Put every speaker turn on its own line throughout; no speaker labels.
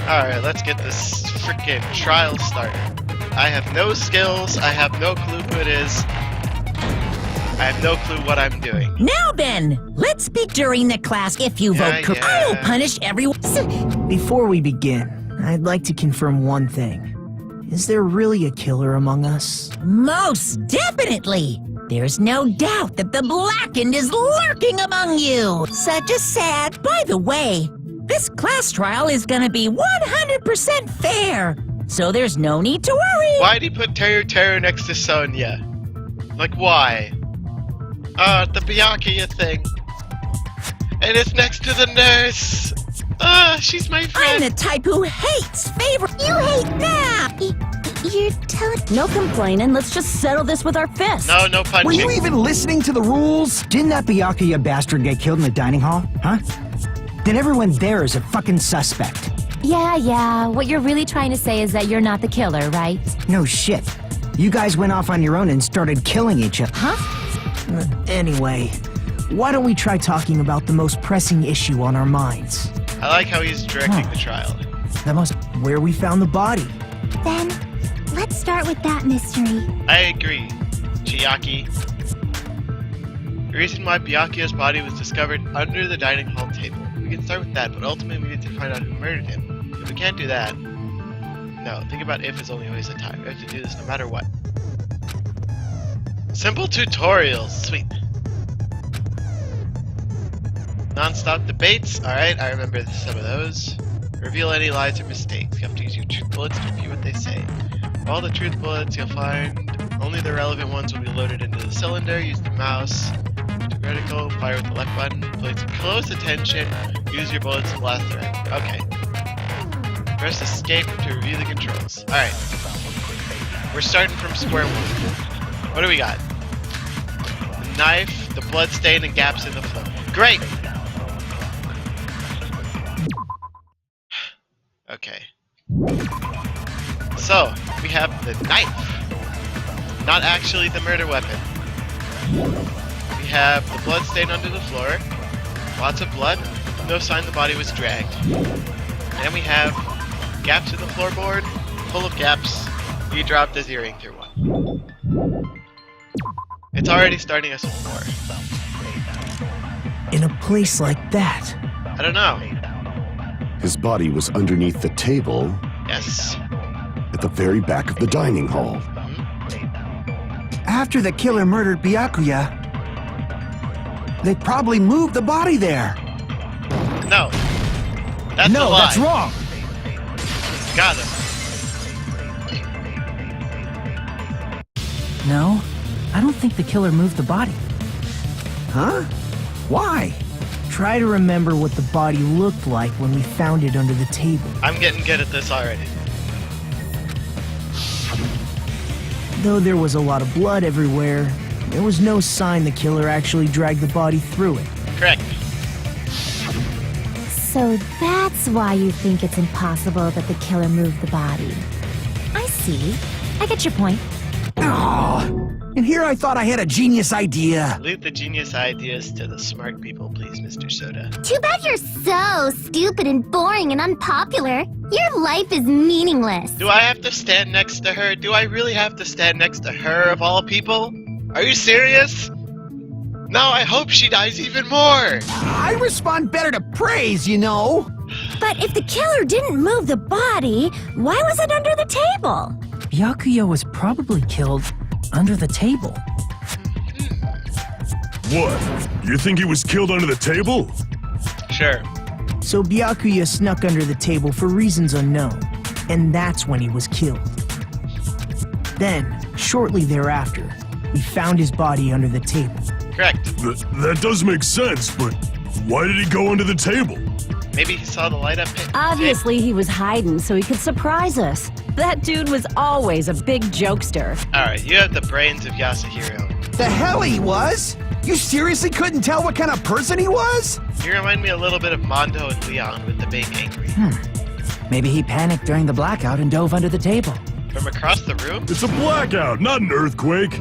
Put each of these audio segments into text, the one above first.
Alright, let's get this freaking trial started. I have no skills, I have no clue who it is. I have no clue what I'm doing.
Now then, let's speak during the class. If you vote correct, I will punish everyone.
Before we begin, I'd like to confirm one thing. Is there really a killer among us?
Most definitely. There's no doubt that the Blackened is lurking among you. Such a sad. By the way, this class trial is gonna be 100% fair, so there's no need to worry.
Why'd he put Terror next to Sonia? Like, why? The Byakuya thing. And it's next to the nurse. She's my friend.
I'm the type who hates favor. You hate now.
You're telling... No complaining. Let's just settle this with our fists.
No punching.
Were you even listening to the rules? Didn't that Byakuya bastard get killed in the dining hall? Huh? Then everyone there is a fucking suspect.
Yeah. What you're really trying to say is that you're not the killer, right?
No shit. You guys went off on your own and started killing each other.
Huh?
Anyway, why don't we try talking about the most pressing issue on our minds?
I like how he's directing the trial.
Where we found the body.
Then, let's start with that mystery.
I agree, Chiaki. The reason why Byakuya's body was discovered under the dining hall table. We can start with that, but ultimately we need to find out who murdered him. If we can't do that... No, think about if is only a waste of time. We have to do this no matter what. Simple tutorials, sweet. Non-stop debates, alright, I remember some of those. Reveal any lies or mistakes. You have to use your truth bullets to review what they say. Of all the truth bullets you'll find, only the relevant ones will be loaded into the cylinder. Use the mouse to vertical, fire with the left button. Place close attention, use your bullets to blast the right. Okay. Press escape to review the controls. Alright. We're starting from square one. What do we got? The knife, the blood stain, and gaps in the floor. Great! Okay. So, we have the knife. Not actually the murder weapon. We have the blood stain under the floor. Lots of blood. No sign the body was dragged. And we have gaps in the floorboard. Full of gaps. You dropped his earring through one. It's already starting us with more.
In a place like that?
I don't know.
His body was underneath the table.
Yes.
At the very back of the dining hall.
After the killer murdered Byakuya, they probably moved the body there.
No. That's a
No,
lie.
that's wrong.
Got him.
No, I don't think the killer moved the body.
Huh? Why?
Try to remember what the body looked like when we found it under the table.
I'm getting good at this already.
Though there was a lot of blood everywhere, there was no sign the killer actually dragged the body through it.
Correct.
So that's why you think it's impossible that the killer moved the body. I see. I get your point.
And here I thought I had a genius idea.
Leave the genius ideas to the smart people, please, Mr. Soda.
Too bad you're so stupid and boring and unpopular. Your life is meaningless.
Do I have to stand next to her? Do I really have to stand next to her, of all people? Are you serious? Now I hope she dies even more!
I respond better to praise, you know.
But if the killer didn't move the body, why was it under the table?
Byakuya was probably killed under the table.
What? You think he was killed under the table?
Sure.
So Byakuya snuck under the table for reasons unknown, and that's when he was killed. Then, shortly thereafter, we found his body under the table.
Correct.
That does make sense, but why did he go under the table?
Maybe he saw the light up hit.
Obviously, he was hiding so he could surprise us. That dude was always a big jokester.
Alright, you have the brains of Yasuhiro.
The hell he was? You seriously couldn't tell what kind of person he was?
You remind me a little bit of Mondo and Leon with the being angry.
Maybe he panicked during the blackout and dove under the table.
From across the room?
It's a blackout, not an earthquake.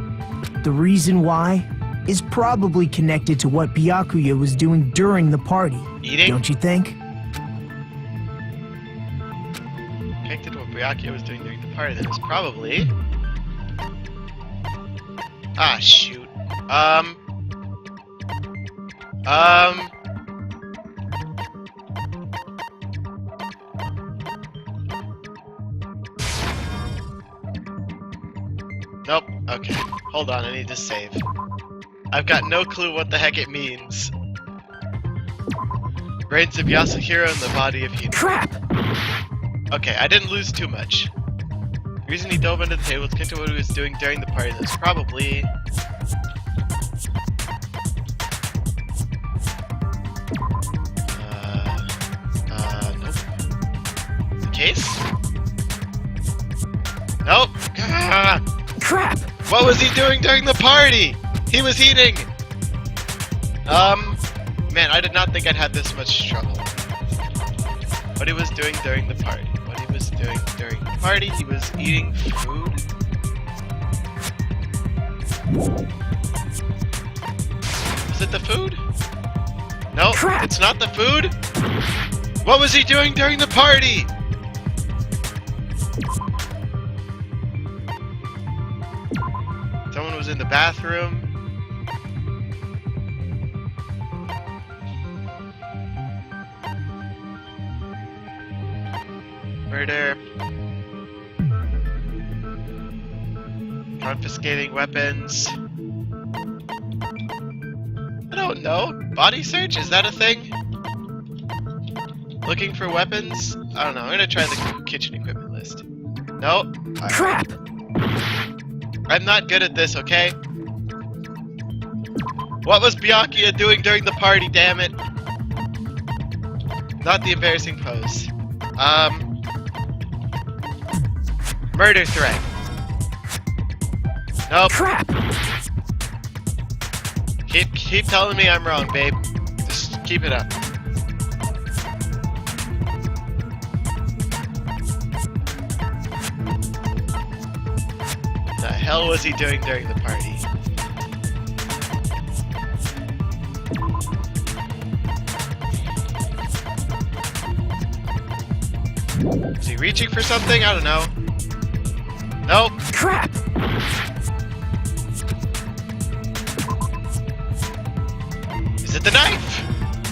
The reason why is probably connected to what Byakuya was doing during the party.
Eating?
Don't you think?
detected what Byakuya was doing during the party. That was probably... Ah, shoot. Nope. Okay. Hold on, I need to save. I've got no clue what the heck it means. Brains of Yasuhiro in the body of Hina.
Crap!
Okay, I didn't lose too much. The reason he dove under the table was to what he was doing during the party. That's probably... Nope. The case? Nope.
Crap!
What was he doing during the party? He was eating! Man, I did not think I'd have this much trouble. What he was doing during the party. What he was doing during the party, he was eating food. Is it the food? No,
Crap.
It's not the food! What was he doing during the party? Someone was in the bathroom. Murder. Confiscating weapons. I don't know. Body search? Is that a thing? Looking for weapons? I don't know. I'm gonna try the kitchen equipment list. Nope.
Crap!
I'm not good at this, okay? What was Byakuya doing during the party, damn it? Not the embarrassing pose. Murder threat. Nope.
Crap!
Keep telling me I'm wrong, babe. Just keep it up. The hell was he doing during the party? Was he reaching for something? I don't know. Nope.
Crap!
Is it the knife?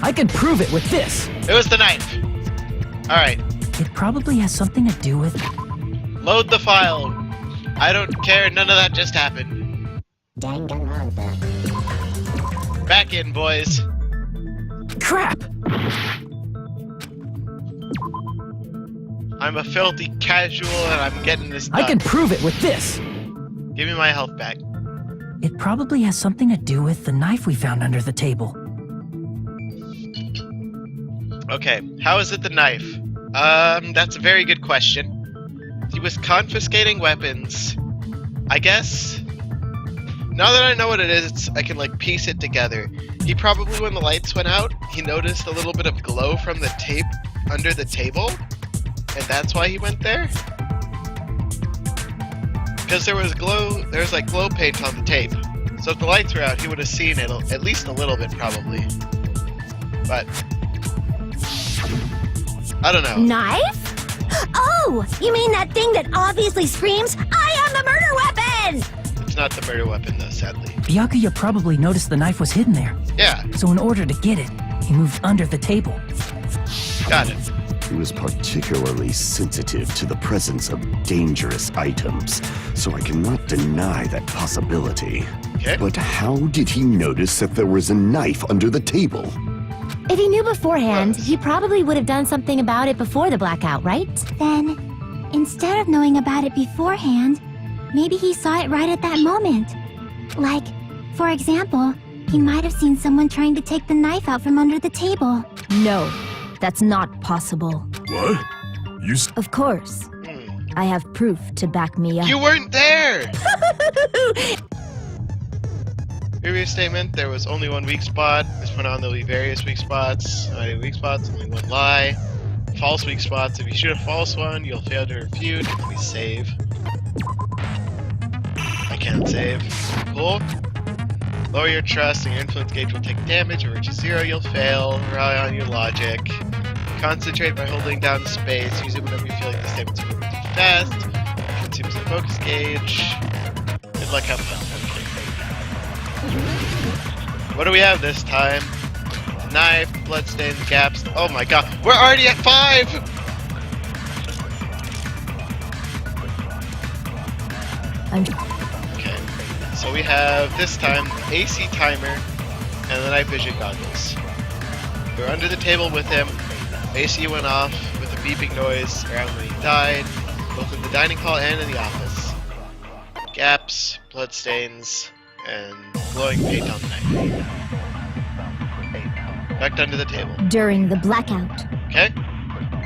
I can prove it with this.
It was the knife. Alright.
It probably has something to do with...
Load the file. I don't care. None of that just happened.
Danganronpa.
Back in, boys.
Crap!
I'm a filthy casual and I'm getting this done.
I can prove it with this.
Give me my health back.
It probably has something to do with the knife we found under the table.
Okay, how is it the knife? That's a very good question. He was confiscating weapons. I guess... Now that I know what it is, I can, like, piece it together. He probably, when the lights went out, he noticed a little bit of glow from the tape under the table. And that's why he went there? Because there was like glow paint on the tape. So if the lights were out, he would have seen it at least a little bit, probably. But... I don't know.
Knife? Oh, you mean that thing that obviously screams, I am the murder weapon!
It's not the murder weapon, though, sadly.
Byakuya probably noticed the knife was hidden there.
Yeah,
So in order to get it, he moved under the table.
got it.
He was particularly sensitive to the presence of dangerous items, so I cannot deny that possibility.
Okay.
But how did he notice that there was a knife under the table?
If he knew beforehand, he probably would have done something about it before the blackout, right? Then, instead of knowing about it beforehand, maybe he saw it right at that moment. Like, for example, he might have seen someone trying to take the knife out from under the table.
No, that's not possible.
What? You
Of course. I have proof to back me up.
You weren't there! Previous statement, there was only one weak spot. This went on, there'll be various weak spots. Not any weak spots, only one lie. False weak spots. If you shoot a false one, you'll fail to refute. Let me save. I can't save. Cool. Lower your trust and your influence gauge will take damage. If it reaches 0, you'll fail. Rely on your logic. Concentrate by holding down space. Use it whenever you feel like the statement's moving fast. Consumes the focus gauge. Good luck, have fun. Okay. What do we have this time? Knife, bloodstains, gaps. Oh my god, we're already at 5! Okay, so we have this time AC timer and the night vision goggles. We're under the table with him. AC went off with a beeping noise around when he died, both in the dining hall and in the office. Gaps, bloodstains, and glowing paint on the knife. Back under the table.
During the blackout.
Okay?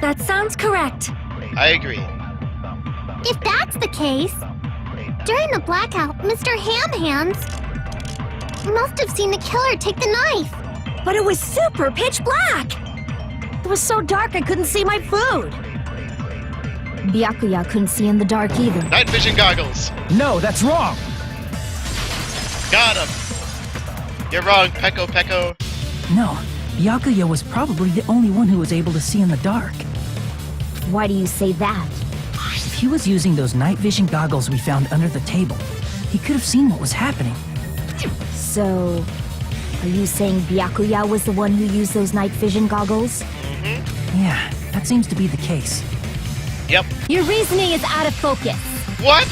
That sounds correct.
I agree.
If that's the case, during the blackout, Mr. Ham Hands must have seen the killer take the knife.
But it was super pitch black! It was so dark I couldn't see my food.
Byakuya couldn't see in the dark either.
Night vision goggles.
No, that's wrong.
Got him. You're wrong, Peko Peko.
No, Byakuya was probably the only one who was able to see in the dark.
Why do you say that?
If he was using those night vision goggles we found under the table, he could have seen what was happening.
So, are you saying Byakuya was the one who used those night vision goggles?
Yeah, that seems to be the case.
Yep.
Your reasoning is out of focus.
What?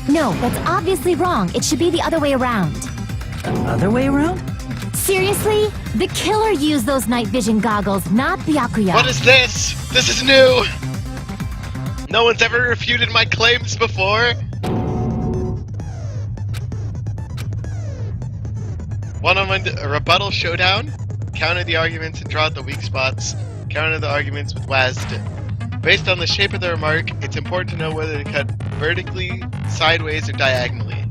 No, that's obviously wrong. It should be the other way around.
Other way around?
Seriously? The killer used those night vision goggles, not Byakuya.
What is this? This is new! No one's ever refuted my claims before! One-on-one rebuttal showdown? Counter the arguments and draw out the weak spots. Counter the arguments with WASD. Based on the shape of the remark, it's important to know whether to cut vertically, sideways, or diagonally.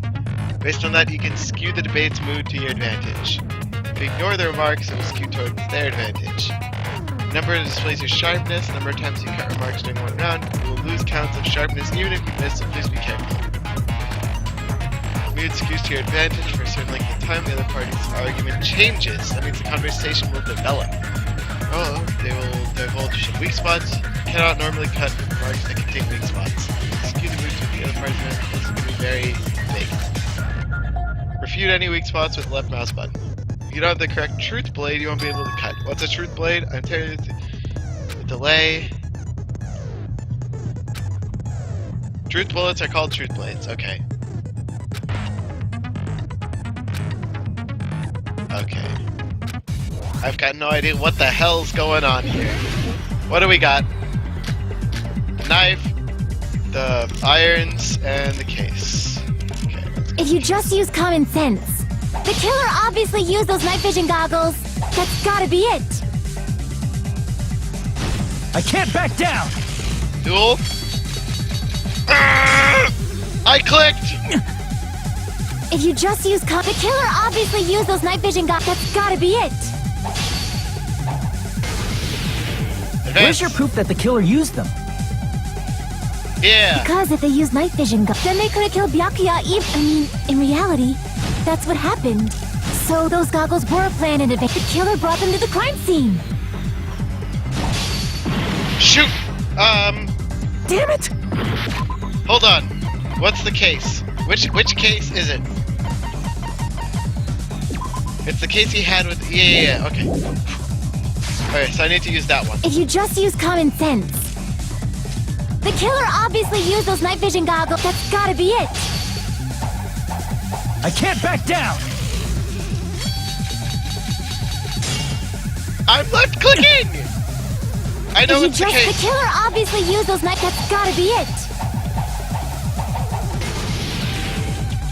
Based on that, you can skew the debate's mood to your advantage. If you ignore the remarks, it will skew towards their advantage. Number displays your sharpness. Number of times you cut remarks during one round. You will lose counts of sharpness even if you miss, so please be careful. Mood skews to your advantage for a certain length of time. The other party's argument changes. That means the conversation will develop. Oh, they will divulge weak spots. You cannot normally cut remarks that contain weak spots. Skew the mood to the other party's advantage. This is going to be very big. Refute any weak spots with the left mouse button. If you don't have the correct truth blade, you won't be able to cut. What's a truth blade? I'm telling you the delay. Truth bullets are called truth blades. Okay. Okay. I've got no idea what the hell's going on here. What do we got? The knife, the irons, and the case. Okay, let's go.
If you just use common sense, the killer obviously used those night vision goggles. That's gotta be it.
I can't back down!
Duel? I clicked!
If you just use the killer obviously used those night vision goggles. That's gotta be it.
Where's your proof that the killer used them?
Yeah.
Because if they used night vision goggles, then they could have killed Byakuya. In reality, that's what happened. So those goggles were planned in advance. The killer brought them to the crime scene.
Shoot!
Damn it!
Hold on. What's the case? Which case is it? It's the case he had with... Yeah, okay. Okay, so I need to use that one.
If you just use common sense. The killer obviously used those night vision goggles. That's gotta be it.
I can't back down!
I'm left clicking! I know it's the
The
case.
killer obviously used those night... That's gotta be it.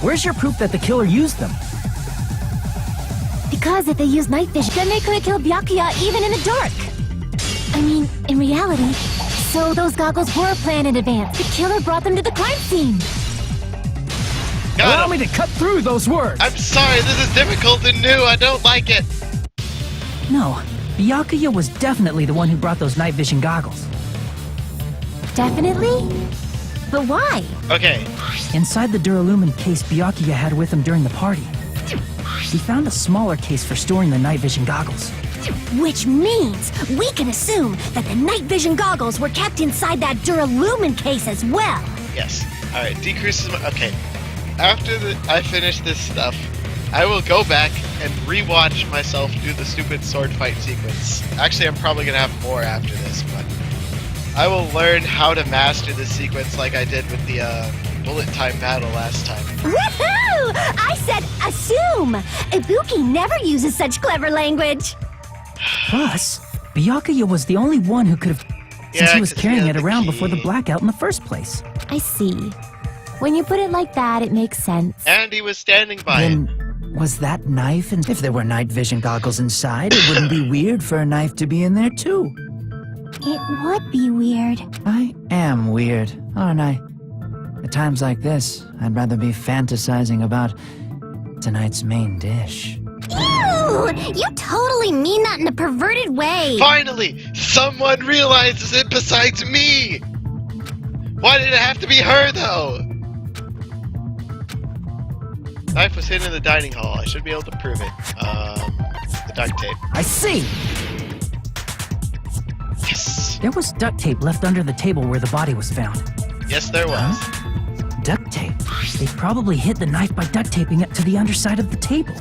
Where's your proof that the killer used them?
Because if they used night vision, then they could have killed Byakuya even in the dark. In reality, so those goggles were planned in advance. The killer brought them to the crime scene.
Got
Allow
him.
me to cut through those words!
I'm sorry, this is difficult and new. I don't like it.
No, Byakuya was definitely the one who brought those night vision goggles.
Definitely? But why?
Okay.
Inside the duralumin case Byakuya had with him during the party, he found a smaller case for storing the night vision goggles.
Which means we can assume that the night vision goggles were kept inside that Duralumin case as well.
Yes. Alright, decreases my... Okay. After I finish this stuff, I will go back and rewatch myself do the stupid sword fight sequence. Actually, I'm probably gonna have more after this, but I will learn how to master this sequence like I did with the bullet time battle last time.
Woohoo! I said assume! Ibuki never uses such clever language.
Plus, Byakuya was the only one who could have... since he was
'cause
carrying
had
it
the
around
key.
before the blackout in the first place.
I see. When you put it like that, it makes sense.
And he was standing by it.
Then, was that knife? And if there were night vision goggles inside, it wouldn't be weird for a knife to be in there too.
It would be weird.
I am weird, aren't I? At times like this, I'd rather be fantasizing about tonight's main dish.
Ew! You totally mean that in a perverted way.
Finally! Someone realizes it besides me! Why did it have to be her, though? Knife was hidden in the dining hall. I should be able to prove it. The duct tape.
I see!
Yes!
There was duct tape left under the table where the body was found.
Yes, there was.
Duct tape? They probably hid the knife by duct taping it to the underside of the table.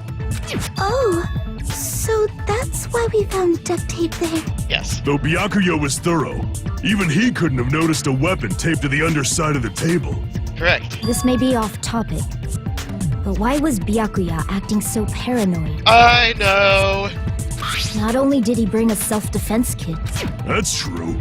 Oh, so that's why we found duct tape there.
Yes.
Though Byakuya was thorough, even he couldn't have noticed a weapon taped to the underside of the table.
Correct.
This may be off topic, but why was Byakuya acting so paranoid?
I know!
Not only did he bring a self-defense kit,
That's true.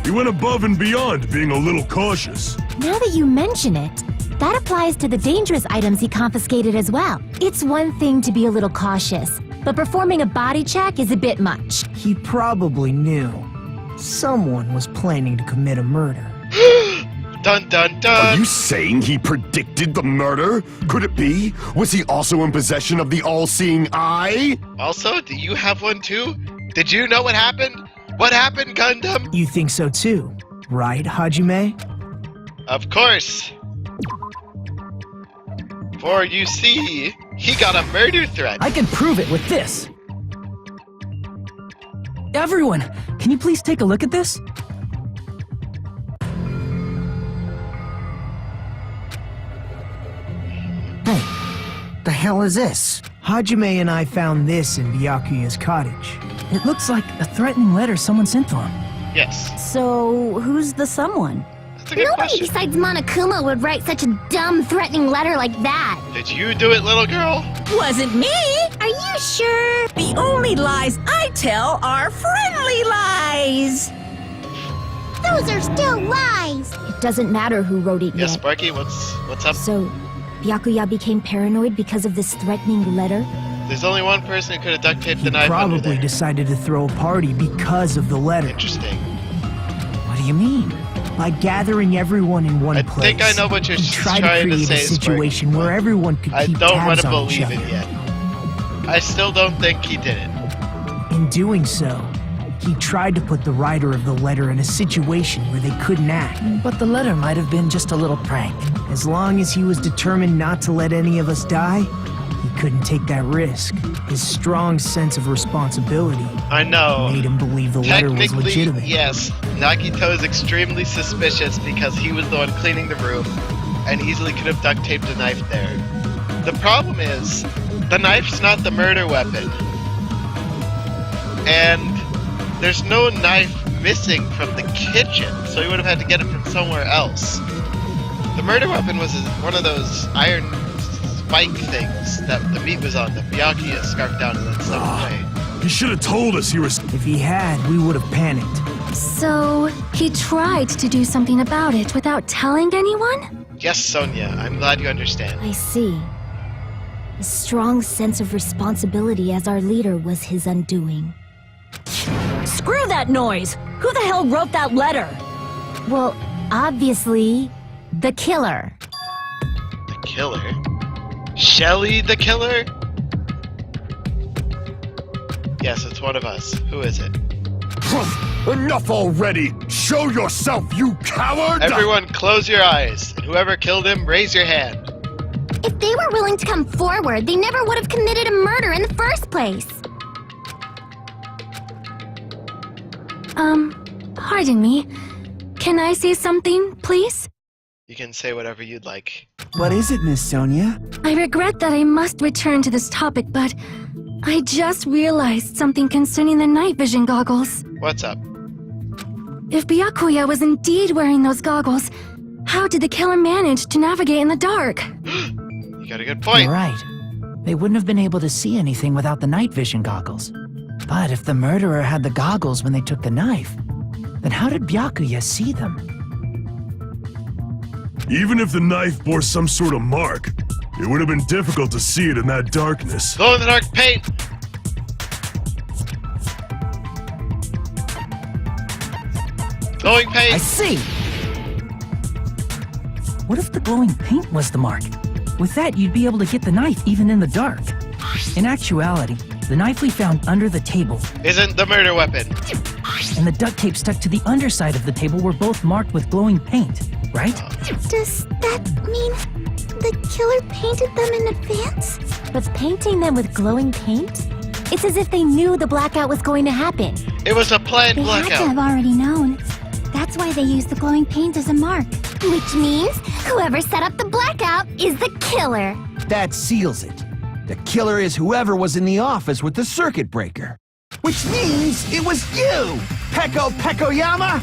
He went above and beyond, being a little cautious.
now that you mention it, that applies to the dangerous items he confiscated as well. It's one thing to be a little cautious, but performing a body check is a bit much.
He probably knew someone was planning to commit a murder.
Dun dun
Are
dun!
you saying he predicted the murder? Could it be? Was he also in possession of the all-seeing eye?
Also, do you have one too? Did you know what happened? What happened, Gundam?
You think so too, right, Hajime?
Of course. For you see, he got a murder threat.
I can prove it with this. Everyone, can you please take a look at this?
Hey, the hell is this?
Hajime and I found this in Byakuya's cottage. It looks like a threatening letter someone sent to him.
Yes.
So, who's the someone?
That's a good
Nobody
question.
besides Monokuma would write such a dumb, threatening letter like that.
Did you do it, little girl?
Wasn't me!
Are you sure?
The only lies I tell are friendly lies!
Those are still lies. It doesn't matter who wrote it
Yes,
yet.
Sparky, what's up?
So, Byakuya became paranoid because of this threatening letter?
There's only one person who could have duct taped the
He
knife under
probably
there.
decided to throw a party because of the letter.
Interesting.
What do you mean? By gathering everyone in one
I
place.
think I know what you're
he tried
trying
to
to
create
say,
a situation
Sparky,
where
but
everyone could
I
keep
don't want
tabs
to
on each
believe
other.
it yet. I still don't think he did it.
In doing so, he tried to put the writer of the letter in a situation where they couldn't act. But the letter might have been just a little prank. As long as he was determined not to let any of us die, he couldn't take that risk. His strong sense of responsibility
I know.
made him believe the letter was
Technically,
legitimate.
yes. Nagito is extremely suspicious because he was the one cleaning the room and easily could have duct taped a knife there. The problem is, the knife's not the murder weapon. And there's no knife missing from the kitchen, so he would have had to get it from somewhere else. The murder weapon was one of those iron spike things that the meat was on that Byakuya scarfed down and then slipped away.
He should have told us he was...
If he had, we would have panicked.
So, he tried to do something about it without telling anyone?
Yes, Sonia, I'm glad you understand.
I see. A strong sense of responsibility as our leader was his undoing.
Screw that noise! Who the hell wrote that letter?
Well, obviously, the killer.
The killer? Shelly the killer? Yes, it's one of us. Who is it?
Enough already! Show yourself, you coward!
Everyone close your eyes, and whoever killed him, raise your hand.
If they were willing to come forward, they never would have committed a murder in the first place.
Pardon me. Can I say something, please?
You can say whatever you'd like.
What is it, Miss Sonia?
I regret that I must return to this topic, but I just realized something concerning the night vision goggles.
What's up?
If Byakuya was indeed wearing those goggles, how did the killer manage to navigate in the dark?
You got a good point.
You're right. They wouldn't have been able to see anything without the night vision goggles. But if the murderer had the goggles when they took the knife, then how did Byakuya see them?
Even if the knife bore some sort of mark, it would have been difficult to see it in that darkness.
Glow in the dark paint! Glowing
I
paint!
see! What if the glowing paint was the mark? With that, you'd be able to get the knife even in the dark. In actuality, the knife we found under the table
Isn't the murder weapon.
and the duct tape stuck to the underside of the table were both marked with glowing paint, right?
Does that mean the killer painted them in advance? But painting them with glowing paint? It's as if they knew the blackout was going to happen.
It was a planned
They had to
blackout.
have already known. That's why they used the glowing paint as a mark. Which means whoever set up the blackout is the killer.
That seals it. The killer is whoever was in the office with the circuit breaker. Which means it was you, Peko Pekoyama!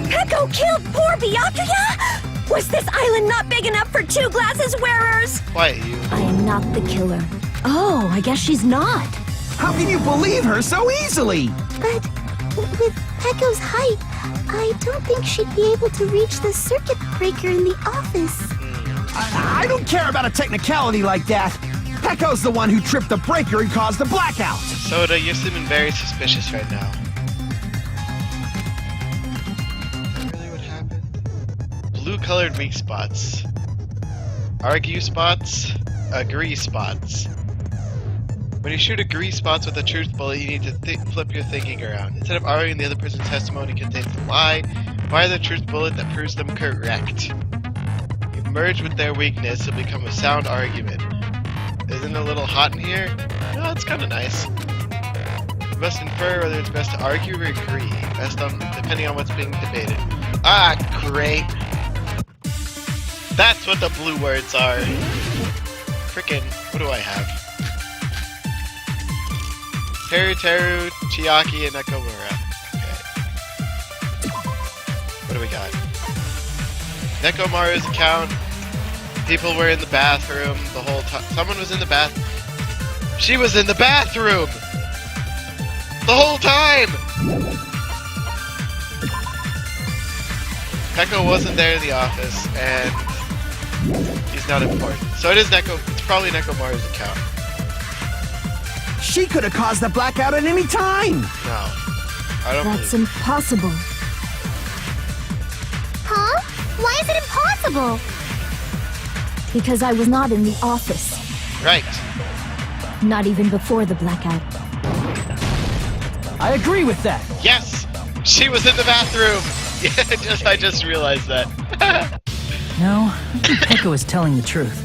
Peko killed poor Byakuya? Was this island not big enough for 2 glasses wearers?
Quiet, you.
I am not the killer. Oh, I guess she's not.
How can you believe her so easily?
But with Peko's height, I don't think she'd be able to reach the circuit breaker in the office.
I don't care about a technicality like that. Peko's the one who tripped the breaker and caused the blackout.
Soda, you're seeming very suspicious right now. Is that really what happened? Blue-colored weak spots. Argue spots, agree spots. When you shoot agree spots with a truth bullet, you need to flip your thinking around. Instead of arguing the other person's testimony contains a lie, fire the truth bullet that proves them correct. You merge with their weakness to become a sound argument. Isn't it a little hot in here? No, it's kind of nice. You must infer whether it's best to argue or agree, depending on what's being debated. Ah, great. That's what the blue words are. Frickin', what do I have? Teru, Chiaki, and Nakamura. Okay. What do we got? Nekomaru's account. People were in the bathroom the whole time. Someone was in the She was in the bathroom! The whole time! Peko wasn't there in the office, and he's not important. So it is it's probably Nekomaru's account.
She could have caused the blackout at any time.
No. I don't
That's
believe
impossible.
Huh? Why is it impossible?
Because I was not in the office.
Right.
Not even before the blackout.
I agree with that.
Yes! She was in the bathroom! Yeah, I just realized that.
No, I think Peko is telling the truth.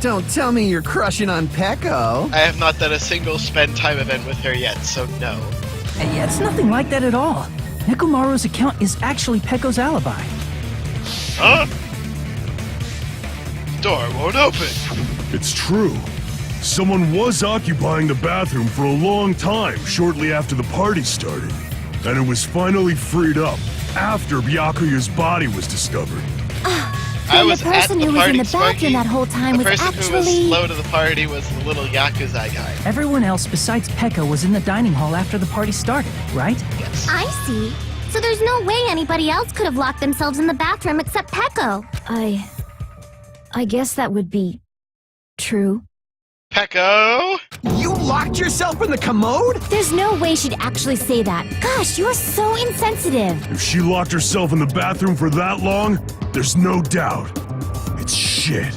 Don't tell me you're crushing on Peko.
I have not done a single spend time event with her yet, so no.
Yeah, it's nothing like that at all. Nekomaru's account is actually Peko's alibi.
Huh? Door won't open.
It's true. Someone was occupying the bathroom for a long time shortly after the party started. And it was finally freed up after Byakuya's body was discovered.
I
Then
was
the person
at
who
the
was
party,
in the bathroom
Sparky.
that whole time
The
was
person who was
actually...
slow to the party was the little Yakuza guy.
Everyone else besides Peko was in the dining hall after the party started, right?
Yes.
I see. So there's no way anybody else could have locked themselves in the bathroom except Peko.
I guess that would be true.
Peko!
You locked yourself in the commode?
There's no way she'd actually say that. Gosh, you're so insensitive.
If she locked herself in the bathroom for that long, there's no doubt. It's shit.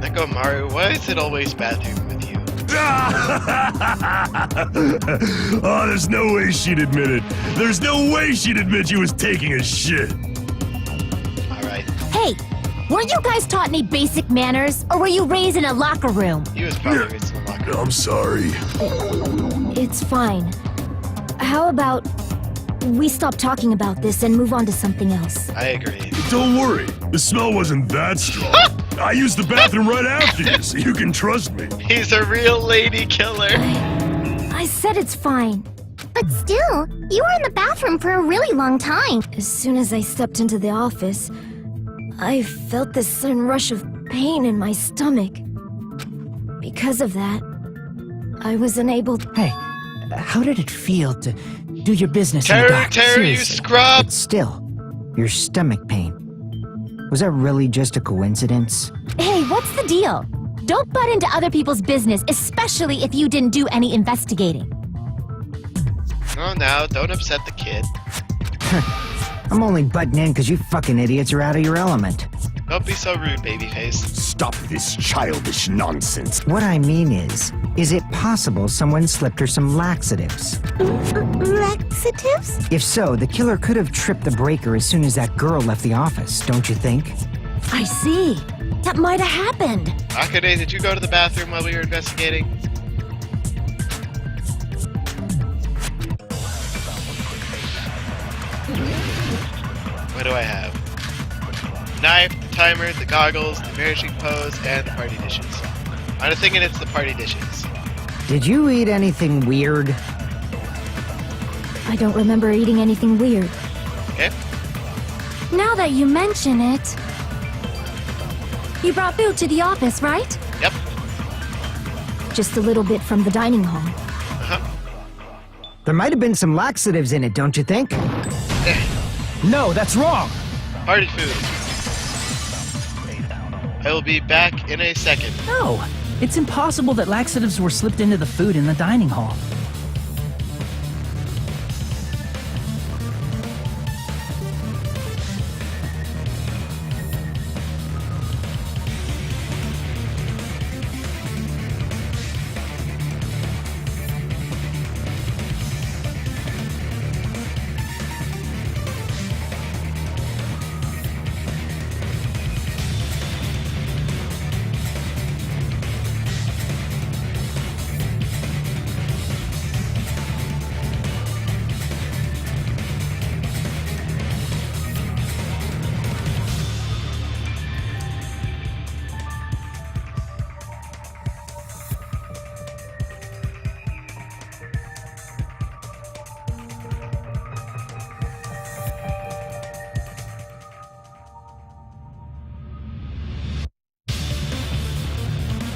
Nekomaru, why is it always bathroom with you?
Oh, there's no way she'd admit it. There's no way she'd admit she was taking a shit.
Alright.
Hey, weren't you guys taught any basic manners? Or were you raised in a locker room?
He was probably raised in the locker room.
I'm sorry.
It's fine. How about we stop talking about this and move on to something else?
I agree.
Don't worry, the smell wasn't that strong. I used the bathroom right after you, so you can trust me.
He's a real lady killer.
I said it's fine.
But still, you were in the bathroom for a really long time.
As soon as I stepped into the office, I felt this sudden rush of pain in my stomach. Because of that, I was unable to...
Hey, how did it feel to do your business in the dark?
Terry, you
Seriously.
scrub!
But still, your stomach pain. Was that really just a coincidence?
Hey, what's the deal? Don't butt into other people's business, especially if you didn't do any investigating.
Oh, now, don't upset the kid.
I'm only butting in because you fucking idiots are out of your element.
Don't be so rude, babyface.
Stop this childish nonsense.
What I mean is it possible someone slipped her some laxatives?
Laxatives?
If so, the killer could have tripped the breaker as soon as that girl left the office, don't you think?
I see. That might have happened.
Akane, did you go to the bathroom while we were investigating? What do I have? The knife, the timer, the goggles, the vanishing pose, and the party dishes. I'm thinking it's the party dishes.
Did you eat anything weird?
I don't remember eating anything weird.
Okay?
Now that you mention it... You brought food to the office, right?
Yep.
Just a little bit from the dining hall.
Uh-huh.
There might have been some laxatives in it, don't you think?
No, that's wrong.
Party food. I will be back in a second.
No, it's impossible that laxatives were slipped into the food in the dining hall.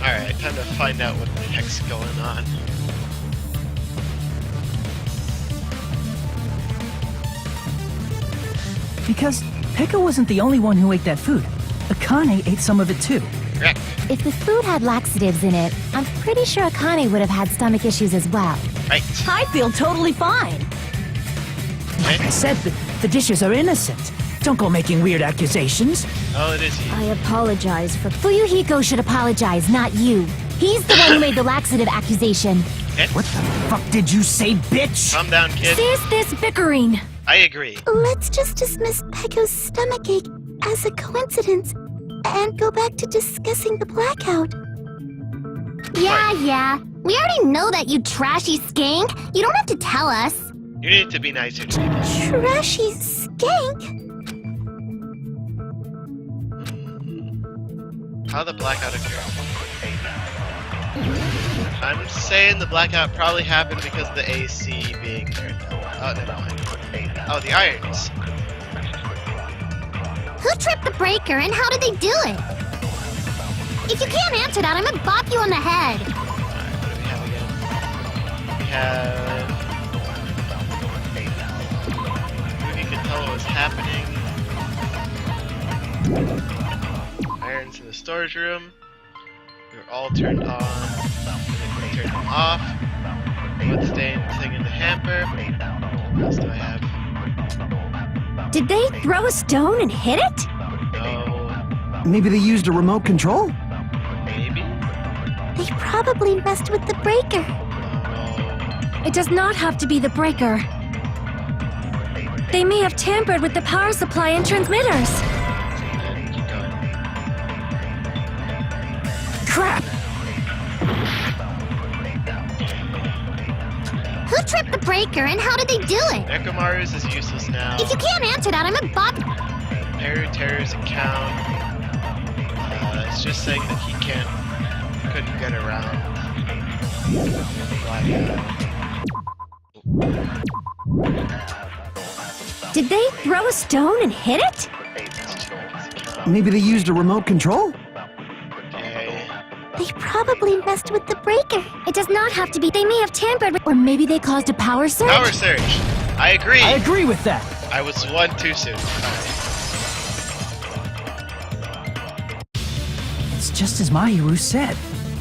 Alright, time to find out what the heck's going on.
Because Pekka wasn't the only one who ate that food. Akane ate some of it too.
Correct.
If the food had laxatives in it, I'm pretty sure Akane would have had stomach issues as well.
Right.
I feel totally fine.
Like I said, the dishes are innocent. Don't go making weird accusations.
Oh, it is he.
I apologize for...
Fuyuhiko should apologize, not you. He's the one who made the laxative accusation.
Okay.
What the fuck did you say, bitch?
Calm down, kid.
Cease this bickering!
I agree.
Let's just dismiss Pekko's stomachache as a coincidence and go back to discussing the blackout. Yeah. We already know that, you trashy skank. You don't have to tell us.
You need to be nicer to people.
Trashy skank?
How the blackout occurred? I'm saying the blackout probably happened because of the AC being turned on. Oh, never mind. Oh, the irons.
Who tripped the breaker and how did they do it? If you can't answer that, I'm gonna bop you on the head.
Alright, what do we have again? We have... Ruby could tell what was happening. Irons in the storage room. They were all turned on. We turned them off. Bloodstained thing in the hamper. What else do I have?
Did they throw a stone and hit it?
No.
Maybe they used a remote control?
Maybe?
They probably messed with the breaker.
No.
It does not have to be the breaker. They may have tampered with the power supply and transmitters.
Keep going.
Crap!
breaker, and how did they do it?
Nekomaru's is useless now.
If you can't answer that, I'm a bot.
Terror's account. It's just saying that he couldn't get around.
Did they throw a stone and hit it?
Maybe they used a remote control?
Okay.
They probably messed with the breaker. It does not have to be. They may have tampered with... Or maybe they caused a power surge?
Power surge. I agree.
I agree with that.
I was one too soon.
It's just as Mahiru said.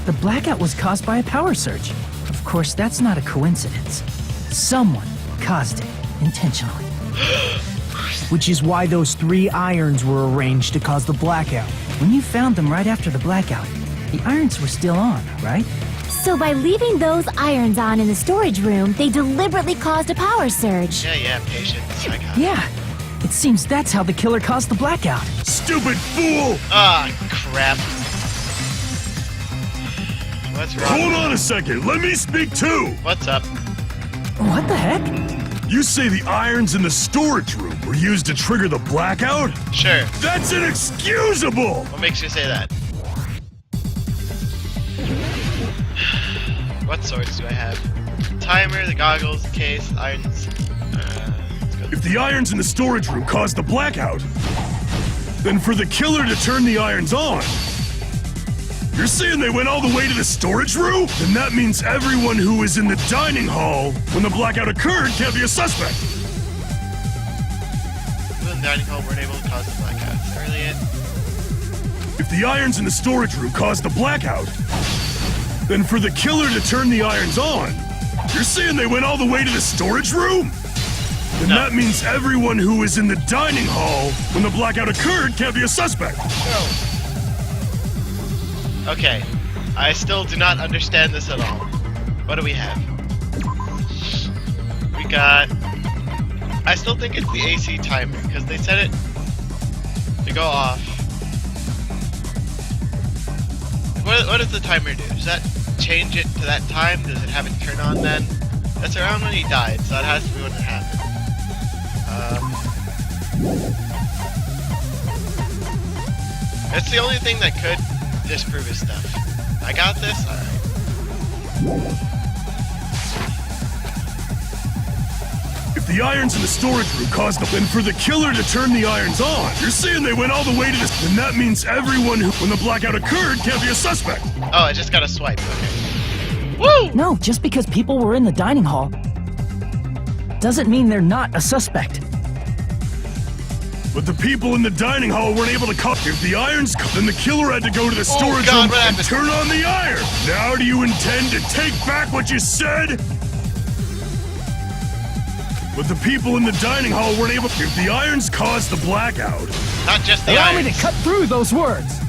The blackout was caused by a power surge. Of course, that's not a coincidence. Someone caused it intentionally. Which is why those 3 irons were arranged to cause the blackout. When you found them right after the blackout, the irons were still on, right?
So by leaving those irons on in the storage room, they deliberately caused a power surge.
Yeah, patience. I got it.
Yeah. It seems that's how the killer caused the blackout.
Stupid fool!
Ah, crap. What's wrong?
Hold on a second, let me speak too!
What's up?
What the heck?
You say the irons in the storage room were used to trigger the blackout?
Sure.
That's inexcusable!
What makes you say that? What swords do I have? Timer, the goggles, the case, the irons. Let's go.
If the irons in the storage room caused the blackout, then for the killer to turn the irons on, you're saying they went all the way to the storage room? Then that means everyone who was in the dining hall when the blackout occurred can't be a suspect.
People in the dining hall weren't able to cause the blackout. Is that really it?
If the irons in the storage room caused the blackout, then for the killer to turn the irons on, you're saying they went all the way to the storage room? Then that means everyone who was in the dining hall when the blackout occurred can't be a suspect.
Okay. I still do not understand this at all. What do we have? We got... I still think it's the AC timer, because they set it to go off. What does the timer do? Does that change it to that time? Does it have it turn on then? That's around when he died, so that has to be when it happened. It's the only thing that could disprove his stuff. I got this? Alright.
If the irons in the storage room caused then for the killer to turn the irons on, you're saying they went all the way to this, then that means everyone who, when the blackout occurred, can't be a suspect.
Oh, I just got a swipe. Okay. Woo!
No, just because people were in the dining hall doesn't mean they're not a suspect.
But the people in the dining hall weren't able to call. If the irons, then the killer had to go to the storage room and turn on the iron. Now do you intend to take back what you said? But the people in the dining hall weren't able to. If the irons caused the blackout.
Not just the
Allow
irons.
me to cut through those words.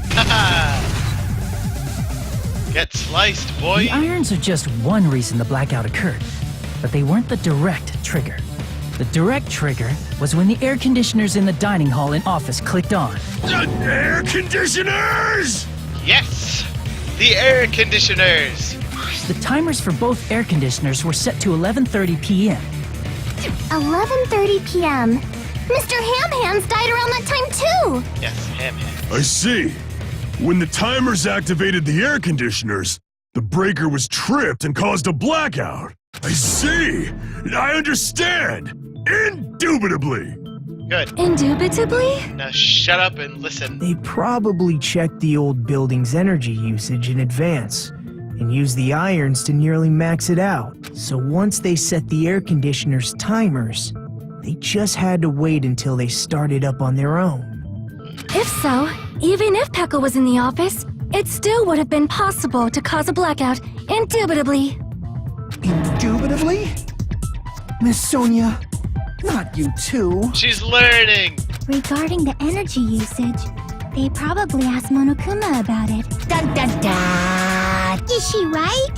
Get sliced, boy.
The irons are just one reason the blackout occurred, but they weren't the direct trigger. The direct trigger was when the air conditioners in the dining hall and office clicked on.
Air conditioners!
Yes! The air conditioners!
The timers for both air conditioners were set to 11:30 p.m.
11:30 p.m. Mr. Ham Hands died around that time too!
Yes, Ham Hands.
I see. When the timers activated the air conditioners, the breaker was tripped and caused a blackout. I see. I understand. Indubitably.
Good.
Indubitably?
Now shut up and listen.
They probably checked the old building's energy usage in advance and used the irons to nearly max it out. So once they set the air conditioner's timers, they just had to wait until they started up on their own.
If so, even if Pekka was in the office, it still would have been possible to cause a blackout, indubitably.
Indubitably? Miss Sonia, not you too.
She's learning!
Regarding the energy usage, they probably asked Monokuma about it.
Dun dun dun!
Is she right?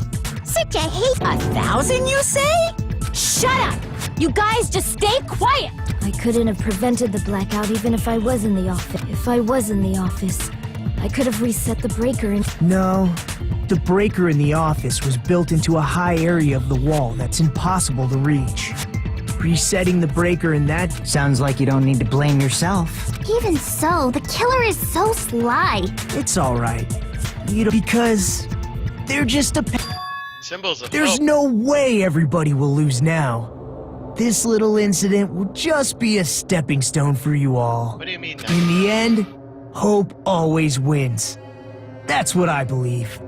Such a hate.
1,000, you say?
Shut up! You guys just stay quiet!
I couldn't have prevented the blackout even if I was in the office. If I was in the office, I could have reset the breaker and...
No, the breaker in the office was built into a high area of the wall that's impossible to reach. Resetting the breaker in that...
Sounds like you don't need to blame yourself.
Even so, the killer is so sly.
It's alright. Because they're just a...
Symbols of
There's
hope.
no way everybody will lose now. This little incident will just be a stepping stone for you all.
What do you mean?
In the end, hope always wins. That's what I believe.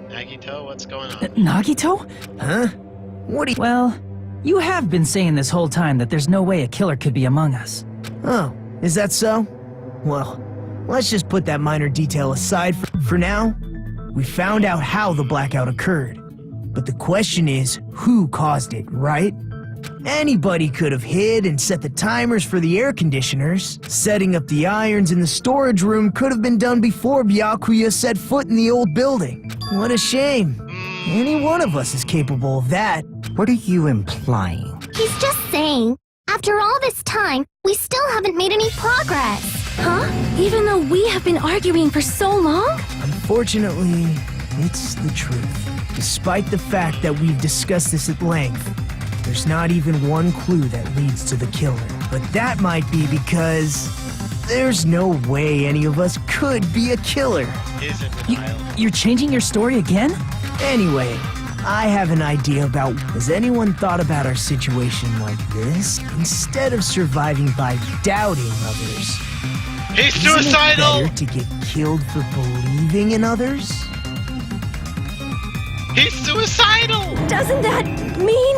Nagito, what's going on?
Nagito?
Huh? What do you...
Well, you have been saying this whole time that there's no way a killer could be among us.
Oh, is that so? Well, let's just put that minor detail aside for now. We found out how the blackout occurred. But the question is, who caused it, right? Anybody could have hid and set the timers for the air conditioners. Setting up the irons in the storage room could have been done before Byakuya set foot in the old building. What a shame. Any one of us is capable of that.
What are you implying?
He's just saying, after all this time, we still haven't made any progress. Huh? Even though we have been arguing for so long?
Unfortunately, it's the truth. Despite the fact that we've discussed this at length, there's not even one clue that leads to the killer. But that might be because there's no way any of us could be a killer.
Is in denial.
You're changing your story again?
Anyway, I have an idea about... Has anyone thought about our situation like this? Instead of surviving by doubting others,
He's
isn't it
suicidal!
better to get killed for believing in others?
He's suicidal!
Doesn't that mean...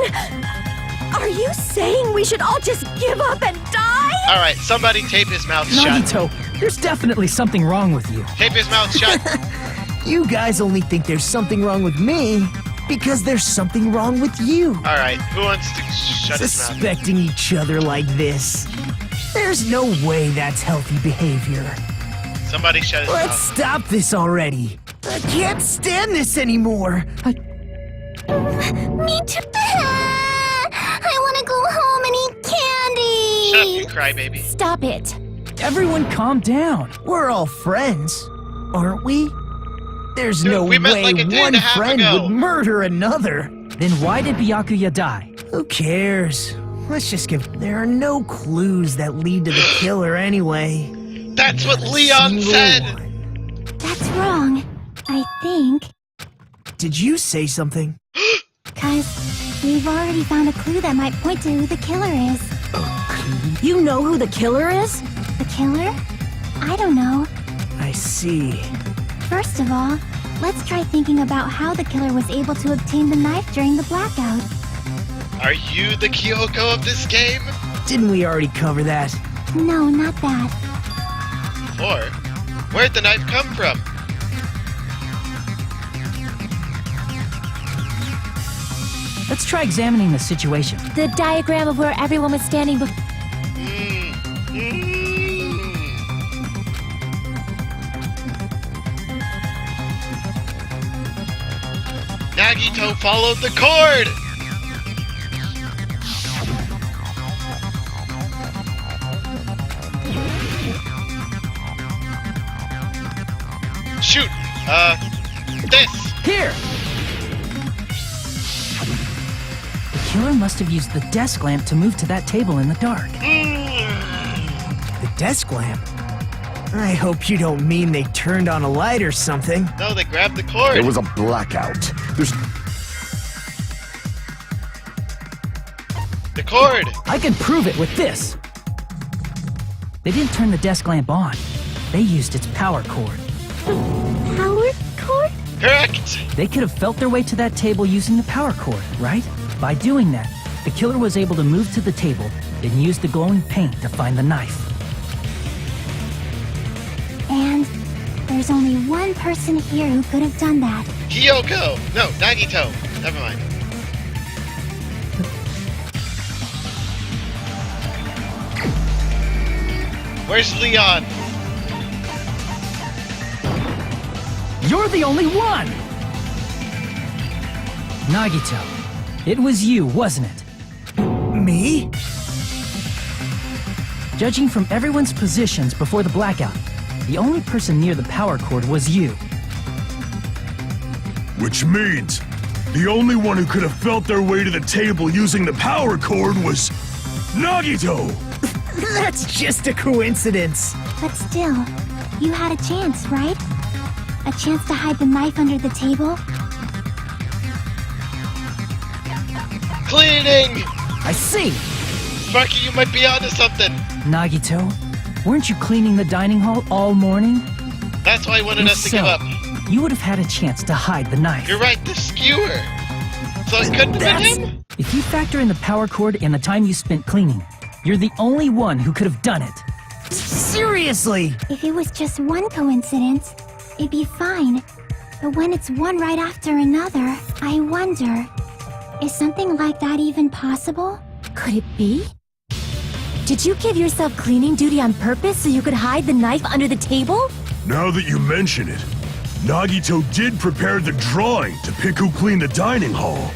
Are you saying we should all just give up and die?
Alright, somebody tape his mouth shut.
Nagito, there's definitely something wrong with you.
Tape his mouth shut.
You guys only think there's something wrong with me because there's something wrong with you.
Alright, who wants to shut his mouth?
Suspecting each other like this. There's no way that's healthy behavior.
Somebody shut his
Let's
mouth.
stop this already. I can't stand this anymore.
Me too. I want to go home and eat candy.
Shut up, you crybaby.
Stop it.
Everyone calm down.
We're all friends, aren't we? There's
Dude,
no
we met
way
like a day and
one
a half
friend
ago.
would murder another.
Then why did Byakuya die?
Who cares? Let's just give... There are no clues that lead to the killer anyway.
That's what
Not a
Leon
single
said!
one.
That's wrong. I think.
Did you say something?
'Cause we've already found a clue that might point to who the killer is.
You know who the killer is?
The killer? I don't know.
I see.
First of all, let's try thinking about how the killer was able to obtain the knife during the blackout.
Are you the Kyoko of this game?
Didn't we already cover that?
No, not that.
Or, where'd the knife come from?
Let's try examining the situation.
The diagram of where everyone was standing before.
Nagito followed the cord! Shoot! This!
Here! The killer must have used the desk lamp to move to that table in the dark.
The desk lamp? I hope you don't mean they turned on a light or something.
No, they grabbed the cord.
There was a blackout. There's
The cord!
I can prove it with this. They didn't turn the desk lamp on. They used its power cord.
Power cord?
Correct!
They could have felt their way to that table using the power cord, right? By doing that, the killer was able to move to the table and use the glowing paint to find the knife.
And there's only one person here who could have done that.
Kyoko! No, Nagito. Never mind. Where's Leon?
You're the only one! Nagito, it was you, wasn't it?
Me?
Judging from everyone's positions before the blackout, the only person near the power cord was you.
Which means the only one who could have felt their way to the table using the power cord was Nagito!
That's just a coincidence.
But still, you had a chance, right? A chance to hide the knife under the table?
Cleaning!
I see.
Sparky, you might be onto something.
Nagito, weren't you cleaning the dining hall all morning?
That's why I wanted us to give up.
You would have had a chance to hide the knife.
You're right, the skewer. So it couldn't have been him?
If you factor in the power cord and the time you spent cleaning, you're the only one who could have done it.
Seriously?
If it was just one coincidence, it'd be fine. But when it's one right after another, I wonder, is something like that even possible?
Could it be? Did you give yourself cleaning duty on purpose so you could hide the knife under the table?
Now that you mention it, Nagito did prepare the drawing to pick who cleaned the dining hall.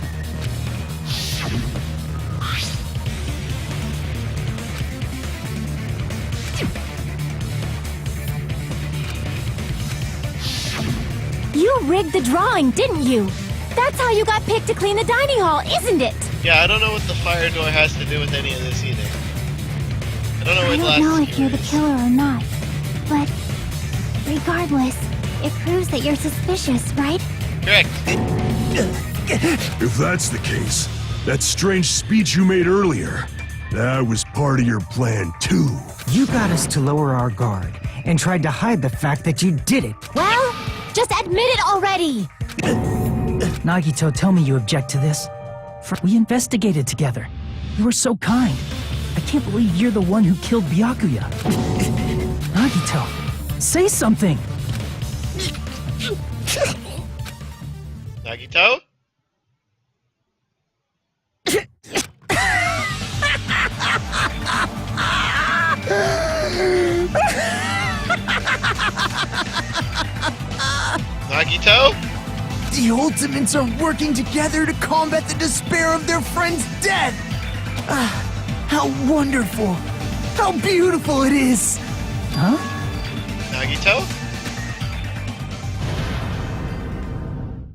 You rigged the drawing, didn't you? That's how you got picked to clean the dining hall, isn't it?
Yeah, I don't know what the fire door has to do with any of this either. I don't know
I
what
don't
last
know if you're the
is.
killer or not, but regardless, it proves that you're suspicious, right?
Correct.
If that's the case, that strange speech you made earlier, that was part of your plan too.
You got us to lower our guard and tried to hide the fact that you did it.
Well, just admit it already!
Nagito, tell me you object to this. We investigated together. You were so kind. I can't believe you're the one who killed Byakuya. Nagito, say something!
Nagito? Nagito?
The Ultimates are working together to combat the despair of their friend's death! How wonderful! How beautiful it is!
Huh?
Nagito?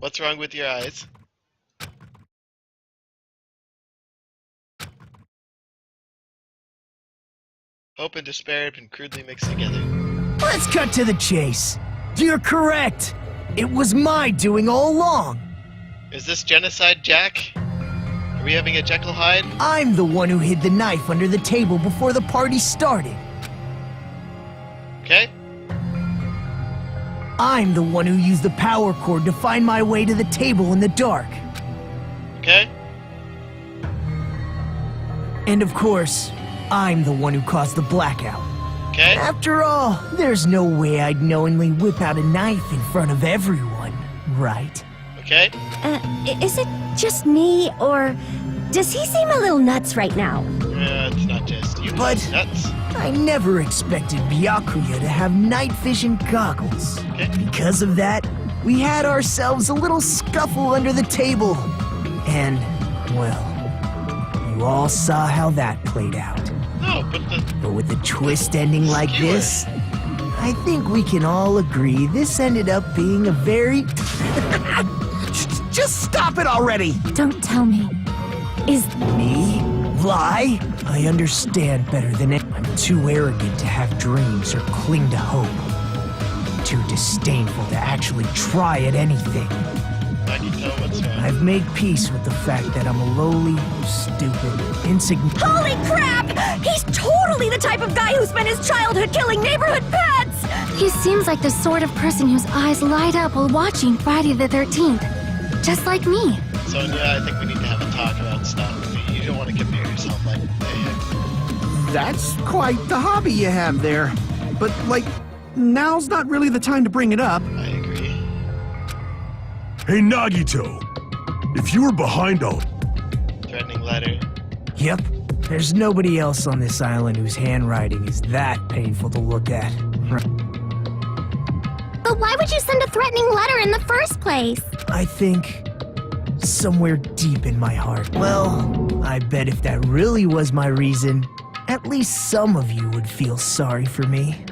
What's wrong with your eyes? Hope and despair have been crudely mixed together.
Let's cut to the chase. You're correct. It was my doing all along.
Is this genocide, Jack? Are we having a Jekyll Hyde?
I'm the one who hid the knife under the table before the party started.
Okay?
I'm the one who used the power cord to find my way to the table in the dark.
Okay?
And of course, I'm the one who caused the blackout.
Okay?
After all, there's no way I'd knowingly whip out a knife in front of everyone, right?
Okay?
Is it just me, or does he seem a little nuts right now?
It's not just you.
But-
Nuts.
I never expected Byakuya to have night vision goggles.
Okay.
Because of that, we had ourselves a little scuffle under the table. And, well, you all saw how that played out.
No,
But with a twist ending like
Skewer.
this, I think we can all agree this ended up being a very... Just stop it already!
Don't tell me. Is
Me? Lie? I understand better than it. I'm too arrogant to have dreams or cling to hope. Too disdainful to actually try at anything.
Nagito, what's wrong?
I've made peace with the fact that I'm a lowly, stupid, insignificant...
Holy crap! He's totally the type of guy who spent his childhood killing neighborhood pets!
He seems like the sort of person whose eyes light up while watching Friday the 13th. Just like me.
Sonia, I think we need to have a talk about stuff. You don't want to compare yourself like
That's quite the hobby you have there. But, like, now's not really the time to bring it up.
I agree.
Hey Nagito, if you were behind all
Threatening letter.
Yep. There's nobody else on this island whose handwriting is that painful to look at.
But why would you send a threatening letter in the first place?
I think somewhere deep in my heart. Well, I bet if that really was my reason, at least some of you would feel sorry for me.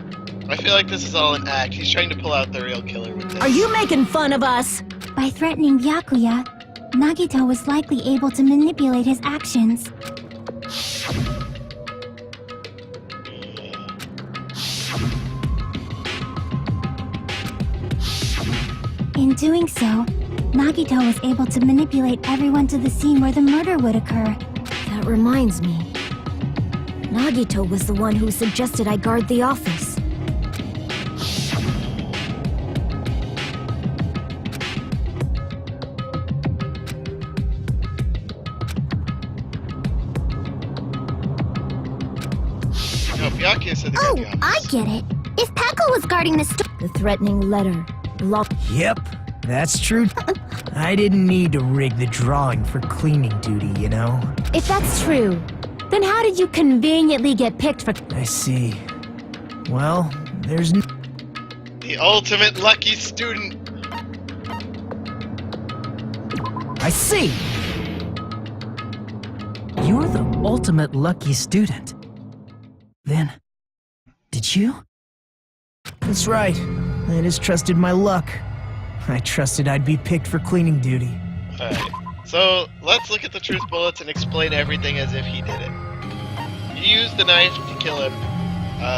I feel like this is all an act. He's trying to pull out the real killer with this.
Are you making fun of us?
By threatening Byakuya, Nagito was likely able to manipulate his actions. In doing so, Nagito was able to manipulate everyone to the scene where the murder would occur.
That reminds me. Nagito was the one who suggested I guard the office.
No, Byakuya said to
Oh,
guard the office.
I get it. If Peko was guarding the store...
The threatening letter.
Yep, that's true. I didn't need to rig the drawing for cleaning duty, you know?
If that's true, then how did you conveniently get picked for...
I see. Well, there's
The ultimate lucky student.
I see!
You're the ultimate lucky student. Then, did you?
That's right. I just trusted my luck. I trusted I'd be picked for cleaning duty.
Alright, so let's look at the truth bullets and explain everything as if he did it. You used the knife to kill him.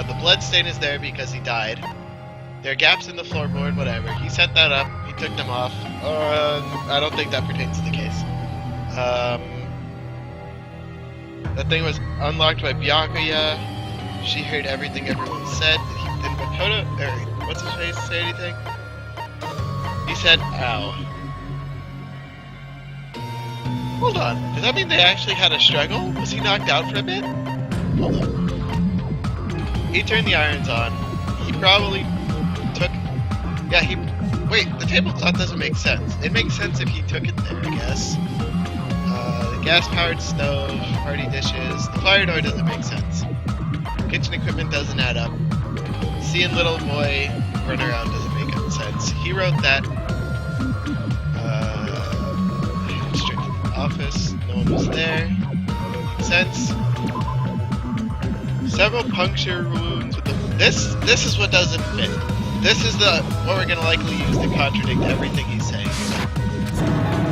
The blood stain is there because he died. There are gaps in the floorboard, whatever. He set that up, he took them off. I don't think that pertains to the case. That thing was unlocked by Byakuya. She heard everything everyone said. Did Makoto, or what's his face, say anything? He said, ow. Hold on, does that mean they actually had a struggle? Was he knocked out for a bit? Hold on. He turned the irons on. He probably took... Yeah, he... Wait, the tablecloth doesn't make sense. It makes sense if he took it there, I guess. The gas-powered stove, party dishes... The fire door doesn't make sense. Kitchen equipment doesn't add up. Seeing little boy run around doesn't make any sense. He wrote that. Straight to the office. No one was there. Makes sense. Several puncture wounds with the. This is what doesn't fit. This is what we're gonna likely use to contradict everything he's saying.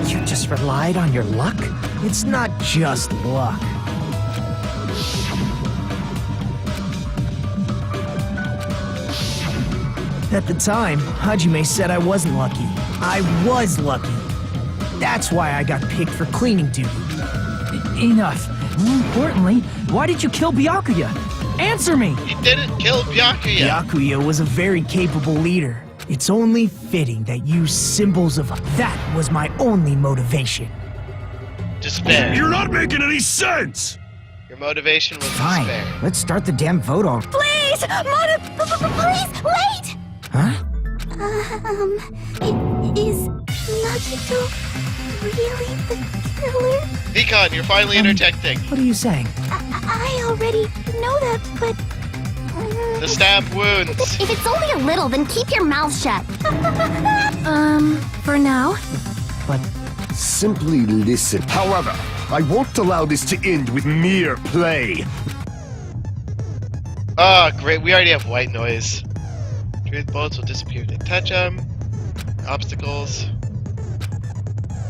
You just relied on your luck? It's not just luck. At the time, Hajime said I wasn't lucky. I was lucky. That's why I got picked for cleaning duty.
Enough. More importantly, why did you kill Byakuya? Answer me!
He didn't kill Byakuya!
Byakuya was a very capable leader. It's only fitting that use symbols of... That was my only motivation.
Despair.
You're not making any sense!
Your motivation was
Fine,
despair.
let's start the damn vote on.
Please! Please, wait!
Huh?
Is Nagito really the killer?
Nikon, you're finally interjecting.
What are you saying?
I already know that, but...
The stab wounds.
If it's only a little, then keep your mouth shut. For now.
But...
Simply listen. However, I won't allow this to end with mere play.
Ah, great. We already have white noise. Truth bullets will disappear if they touch them. Obstacles.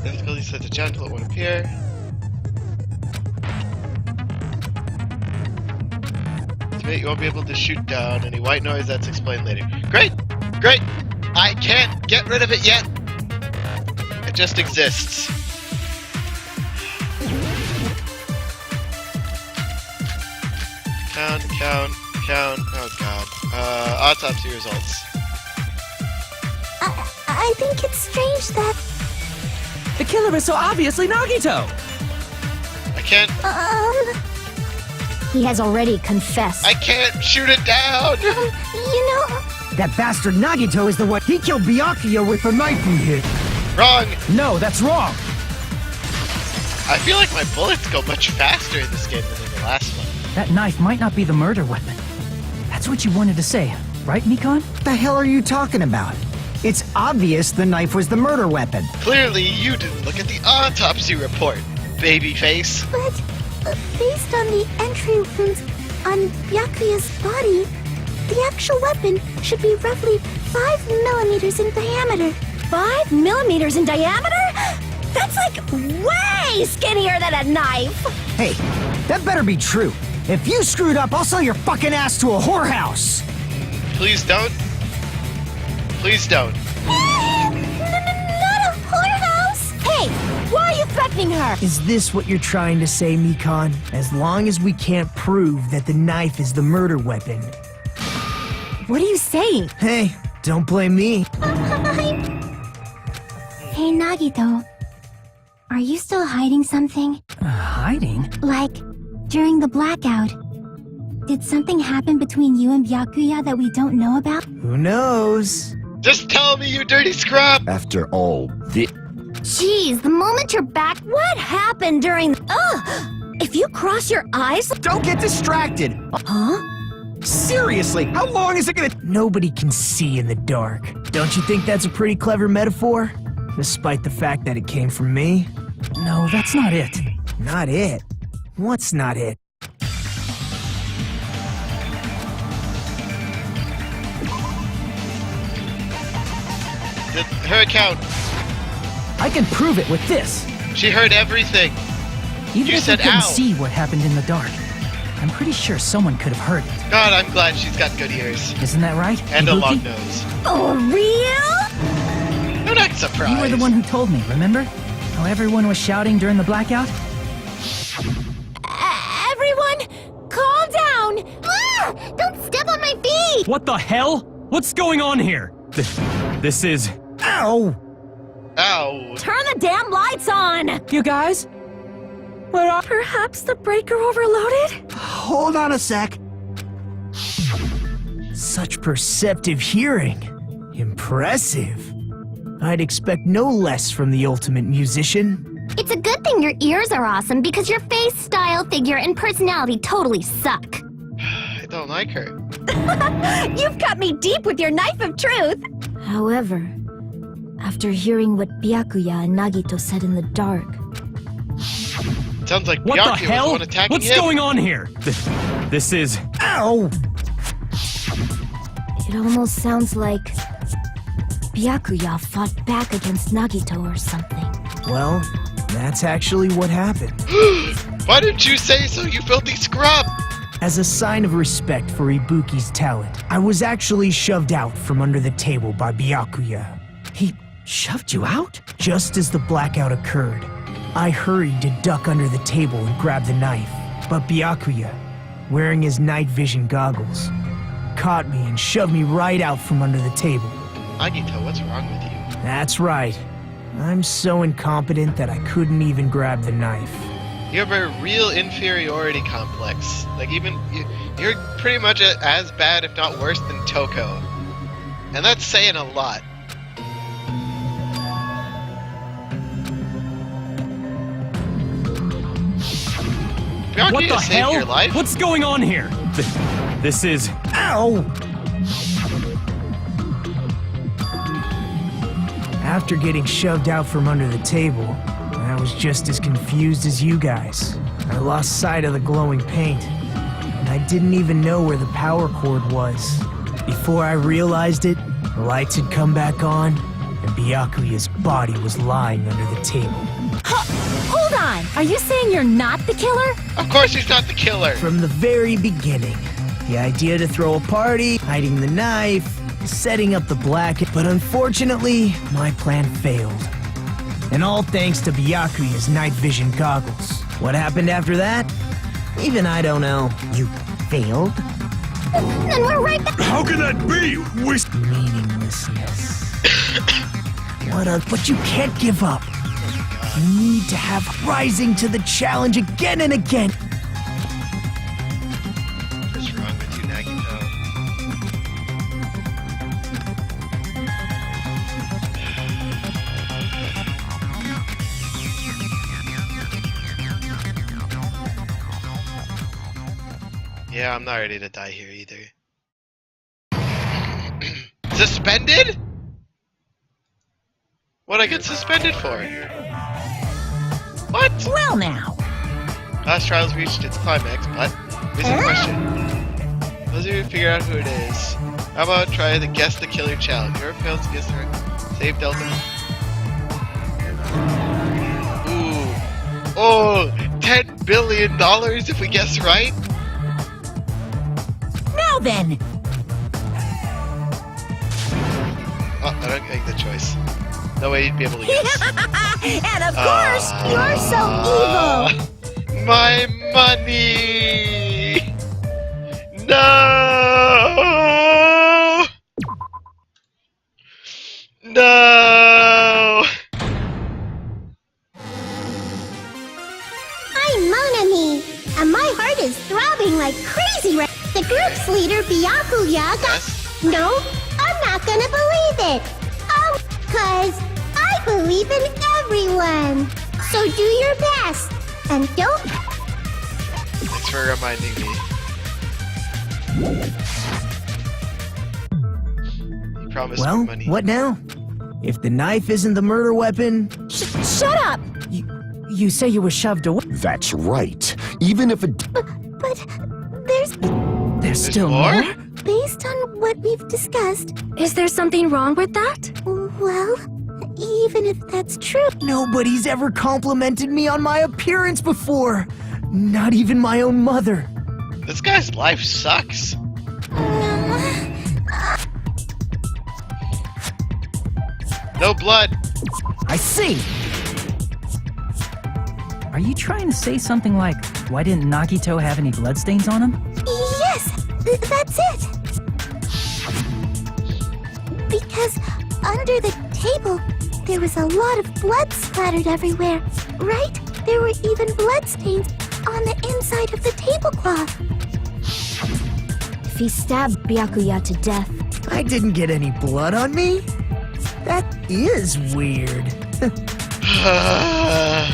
Difficulty set to gentle, it won't appear. You won't be able to shoot down any white noise. That's explained later. Great! Great! I can't get rid of it yet! It just exists. Count. Oh god. Autopsy results.
I think it's strange that...
The killer is so obviously Nagito!
I can't...
He has already confessed.
I can't shoot it down!
You know...
That bastard Nagito is the one. He killed Byakuya with the knife he hit.
Wrong!
No, that's wrong!
I feel like my bullets go much faster in this game than in the last one.
That knife might not be the murder weapon. That's what you wanted to say, right, Nikon?
What the hell are you talking about? It's obvious the knife was the murder weapon.
Clearly, you didn't look at the autopsy report, babyface.
But, based on the entry wounds on Byakuya's body, the actual weapon should be roughly 5 millimeters in diameter. 5 millimeters in diameter? That's like way skinnier than a knife!
Hey, that better be true. If you screwed up, I'll sell your fucking ass to a whorehouse!
Please don't. Please don't.
Not a whorehouse! Hey, why are you threatening her?
Is this what you're trying to say, Mikan? As long as we can't prove that the knife is the murder weapon.
What are you saying?
Hey, don't blame me.
Hey, Nagito. Are you still hiding something?
Hiding?
Like, during the blackout, did something happen between you and Byakuya that we don't know about?
Who knows?
Just tell me, you dirty scrub!
After all this.
Jeez, the moment you're back, what happened during... Ugh! If you cross your eyes...
Don't get distracted!
Huh?
Seriously, how long is it gonna...
Nobody can see in the dark. Don't you think that's a pretty clever metaphor? Despite the fact that it came from me?
No, that's not it.
Not it? What's not it?
Her account.
I can prove it with this.
She heard everything.
Even
You
if
said
we couldn't
ow.
see what happened in the dark, I'm pretty sure someone could have heard it.
God, I'm glad she's got good ears.
Isn't that right?
And a
Ibuki?
long nose.
Oh, real?
I'm not surprised.
You were the one who told me, remember? How everyone was shouting during the blackout?
Everyone, calm down! Ah! Don't step on my feet!
What the hell? What's going on here? This is...
Ow!
Ow.
Turn the damn lights on!
You guys? Where are...
Perhaps the breaker overloaded?
Hold on a sec.
Such perceptive hearing. Impressive. I'd expect no less from the ultimate musician.
It's a good thing your ears are awesome because your face, style, figure, and personality totally suck.
I don't like her.
You've cut me deep with your knife of truth!
However, after hearing what Byakuya and Nagito said in the dark,
Sounds like
What the
Byakuya was the
hell?
one attacking
What's
him.
going on here? This is...
Ow!
it almost sounds like Byakuya fought back against Nagito or something.
Well, that's actually what happened.
Why didn't you say so, you filthy scrub?
As a sign of respect for Ibuki's talent, I was actually shoved out from under the table by Byakuya.
He shoved you out?
Just as the blackout occurred, I hurried to duck under the table and grab the knife. But Byakuya, wearing his night vision goggles, caught me and shoved me right out from under the table.
Nagito, what's wrong with you?
That's right. I'm so incompetent that I couldn't even grab the knife.
You have a real inferiority complex. Like, you're pretty much as bad, if not worse, than Toko. And that's saying a lot. Byakuya
What the
saved
hell?
your life?
What's going on here? This is...
Ow! After getting shoved out from under the table, I was just as confused as you guys. I lost sight of the glowing paint, and I didn't even know where the power cord was. Before I realized it, the lights had come back on, and Byakuya's body was lying under the table.
Hold on! Are you saying you're not the killer?
Of course he's not the killer!
From the very beginning, the idea to throw a party, hiding the knife, setting up the blanket, but unfortunately, my plan failed. And all thanks to Byakuya's night vision goggles. What happened after that? Even I don't know.
You failed?
Then we're right back.
How can that be?
Meaninglessness. But you can't give up. You need to have rising to the challenge again and again.
What's wrong with you, Nagito? Yeah, I'm not ready to die here either. Suspended? What'd I get suspended for? What?
Well now.
Last trial's reached its climax, but here's a question. Those of you figure out who it is. How about try the guess the killer challenge? Whoever fails to guess the Save Delta. Ooh. Oh, $10 billion if we guess right?
Now then,
Oh, I don't make the choice. No way you'd be able to guess.
and of course,
You're so evil!
My money! No! No!
I'm Monami, and my heart is throbbing like crazy right. The group's leader, Byakuya, got...
Yes?
No, I'm not gonna believe it. Oh, 'cause I believe in everyone. So do your best, and don't...
Thanks for reminding me. You promised me
Well,
money.
what now? If the knife isn't the murder weapon...
Shut up!
You say you were shoved away?
That's right. Even if it...
But
There's still
more?
more?
based on what we've discussed,
Is there something wrong with that?
well, even if that's true...
Nobody's ever complimented me on my appearance before. Not even my own mother.
This guy's life sucks. No blood.
I see.
Are you trying to say something like, why didn't Nagito have any bloodstains on him?
Yes, that's it. Because under the table, there was a lot of blood splattered everywhere, right? There were even bloodstains on the inside of the tablecloth.
If he stabbed Byakuya to death,
I didn't get any blood on me? That is weird.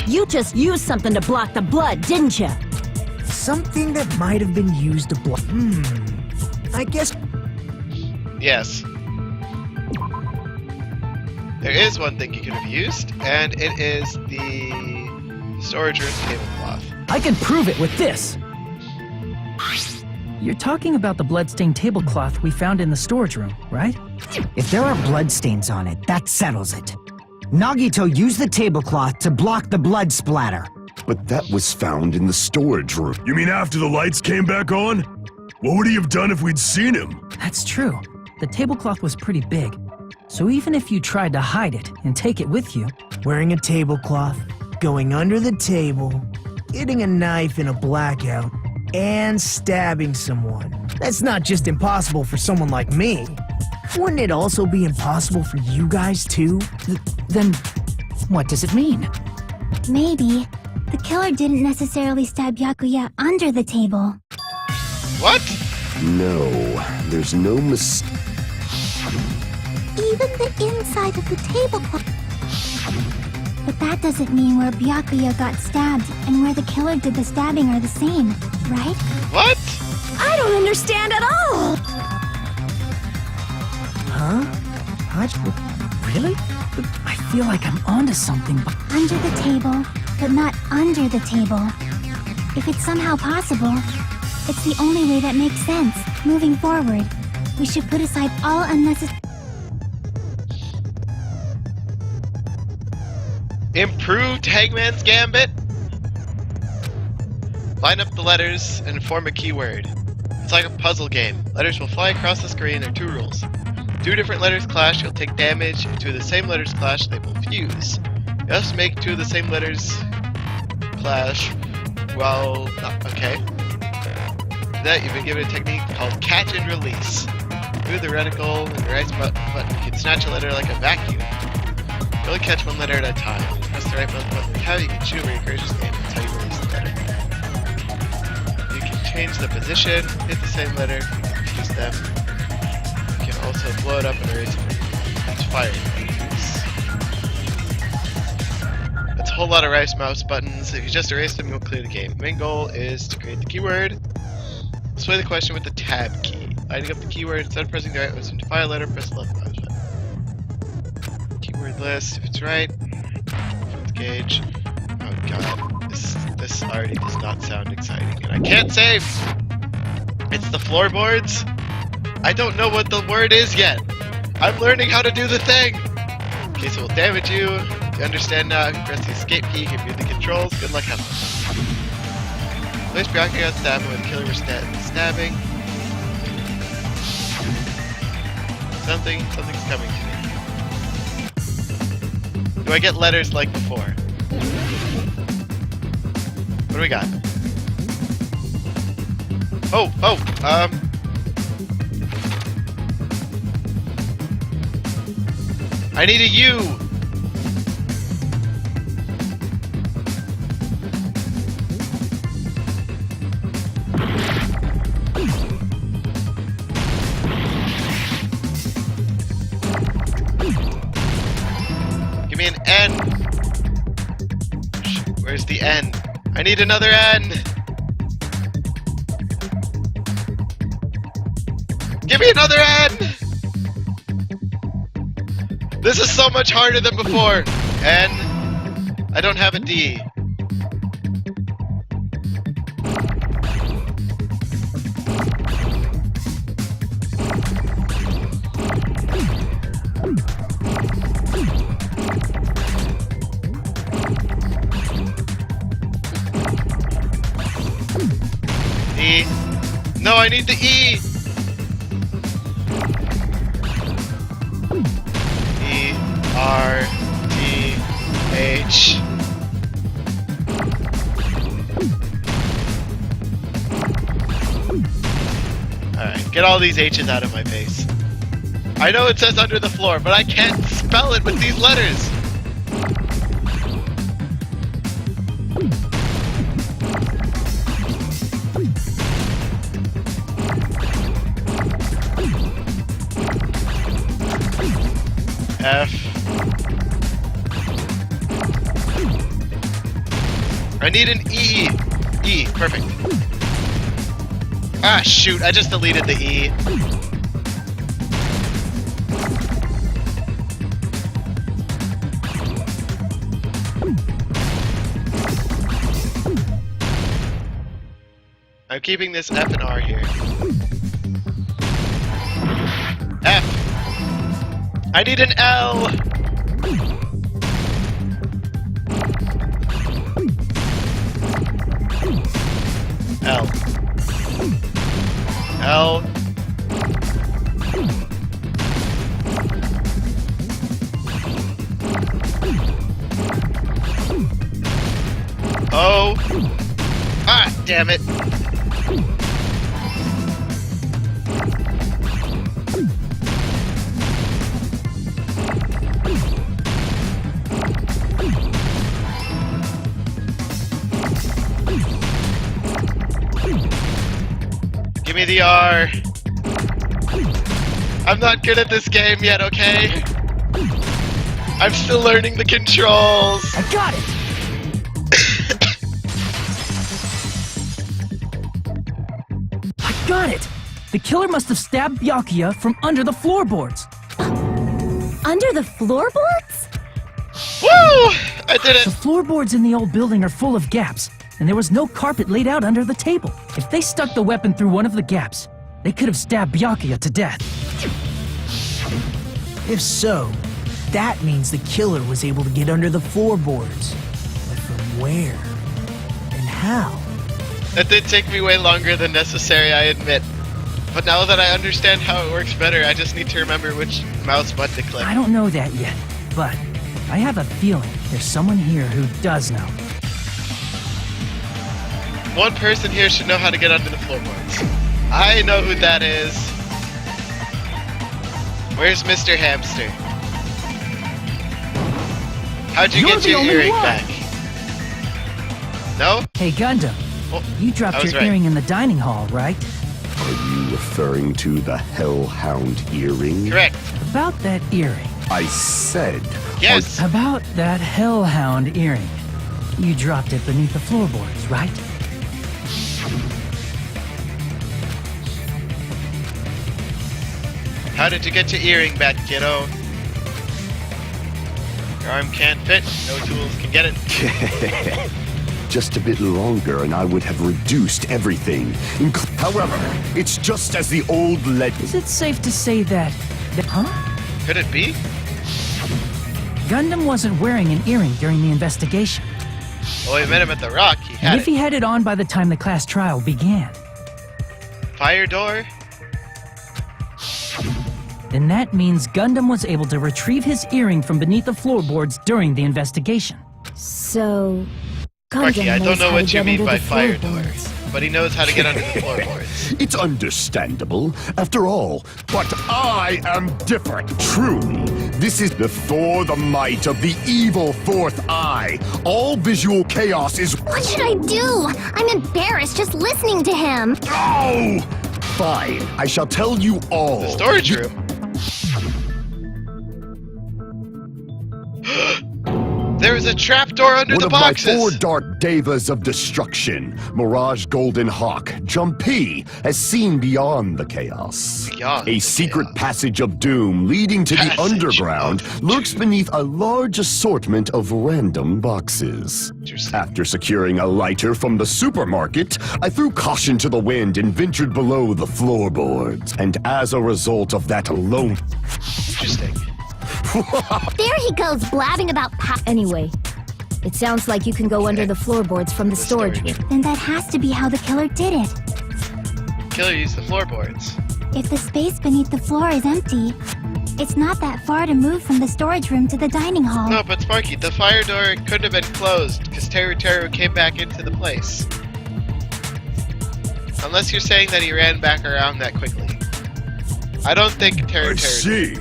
You just used something to block the blood, didn't you?
Something that might have been used to block... I guess...
Yes. There is one thing you could have used, and it is the storage room tablecloth.
I can prove it with this. You're talking about the bloodstained tablecloth we found in the storage room, right?
If there are bloodstains on it, that settles it. Nagito used the tablecloth to block the blood splatter.
But that was found in the storage room.
You mean after the lights came back on? What would he have done if we'd seen him?
That's true. The tablecloth was pretty big. So even if you tried to hide it and take it with you...
Wearing a tablecloth, going under the table, getting a knife in a blackout, and stabbing someone. That's not just impossible for someone like me. Wouldn't it also be impossible for you guys too?
Then what does it mean?
Maybe the killer didn't necessarily stab Byakuya under the table.
What?
No, there's no mistake.
Even the inside of the tablecloth. But that doesn't mean where Byakuya got stabbed and where the killer did the stabbing are the same, right?
What?
I don't understand at all!
Huh? Really?
I feel like I'm onto something, but...
Under the table, but not under the table. If it's somehow possible, it's the only way that makes sense. Moving forward, we should put aside all unnecessary...
Improved Hangman's Gambit? Line up the letters and form a keyword. It's like a puzzle game. Letters will fly across the screen. There are 2 rules. 2 different letters clash, you'll take damage. If 2 of the same letters clash, they will fuse. You must make 2 of the same letters clash while... okay. For that, you've been given a technique called catch and release. Move the reticle and the right button. You can snatch a letter like a vacuum. You only catch 1 letter at a time. Press the right button. How you can shoot where your courageous game. That's how you release the letter. You can change the position, hit the same letter, you can fuse them. You can also blow it up and erase it. It's fire. That's a whole lot of right mouse buttons. If you just erase them, you'll clear the game. The main goal is to create the keyword. Display the question with the tab key. Lighting up the keyword, instead of pressing the right button to file a letter, press the left mouse button. Keyword list, if it's right. Gauge. Oh god, this already does not sound exciting, and I can't save! It's the floorboards? I don't know what the word is yet! I'm learning how to do the thing! In case it will damage you. You understand now. If you press the escape key, you can view the controls. Good luck, have fun. Place Byakuya got stabbing when the killer was stabbing. Something's coming to me. Do I get letters like before? What do we got? I need a U! Give me an N! Where's the N? I need another N! Give me another N! This is so much harder than before! N. I don't have a D. E. No, I need the E! E-R-T-H. Alright, get all these H's out of my face. I know it says under the floor, but I can't spell it with these letters! F. I need an E. E, perfect. Ah, shoot, I just deleted the E. I'm keeping this F and R here. F. I need an L! L. L. O. Ah, damn it. Give me the R. I'm not good at this game yet, okay? I'm still learning the controls.
I got it! I got it! The killer must have stabbed Byakuya from under the floorboards.
Under the floorboards?
Woo! I did it!
The floorboards in the old building are full of gaps, and there was no carpet laid out under the table. If they stuck the weapon through one of the gaps, they could have stabbed Byakuya to death. If so, that means the killer was able to get under the floorboards. But from where? And how?
That did take me way longer than necessary, I admit. But now that I understand how it works better, I just need to remember which mouse button to click.
I don't know that yet, but I have a feeling there's someone here who does know.
One person here should know how to get under the floorboards. I know who that is. Where's Mr. Hamster? How'd you get your earring back? No?
Hey, Gundam.
Oh,
you dropped your earring in the dining hall, right?
Are you referring to the Hellhound earring?
Correct.
About that earring.
I said...
Yes!
About that Hellhound earring. You dropped it beneath the floorboards, right?
How did you get your earring back, kiddo? Your arm can't fit, no tools can get it.
Just a bit longer and I would have reduced everything. However, it's just as the old legend...
Is it safe to say that... Huh?
Could it be?
Gundam wasn't wearing an earring during the investigation.
Well, we met him at the Rock. He had
And if
it.
he had it on by the time the class trial began,
Fire door?
then that means Gundam was able to retrieve his earring from beneath the floorboards during the investigation.
So,
Sparky, I don't
knows
know
how
what
to
you
get
mean
under
by
the
fire door.
floorboards.
But he knows how to get under the floorboards.
It's understandable, after all. But I am different, truly. This is before the might of the evil fourth eye. All visual chaos is...
What should I do? I'm embarrassed just listening to him.
Oh! Fine, I shall tell you all.
The storage room. There is a trapdoor under
One
the
of
boxes.
my 4 dark devas of destruction, Mirage Golden Hawk, Jumpy, has seen beyond the chaos.
Beyond
A
the
secret
chaos.
passage of doom leading to
Passage
the underground
of
lurks
doom.
beneath a large assortment of random boxes.
Interesting.
After securing a lighter from the supermarket, I threw caution to the wind and ventured below the floorboards. And as a result of that alone...
Interesting.
There he goes, blabbing about
Anyway, it sounds like you can go under the floorboards from the storage room.
Then that has to be how the killer did it.
Killer used the floorboards.
If the space beneath the floor is empty, it's not that far to move from the storage room to the dining hall.
No, but Sparky, the fire door couldn't have been closed because Teru came back into the place. Unless you're saying that he ran back around that quickly. I don't think Teru.
I see.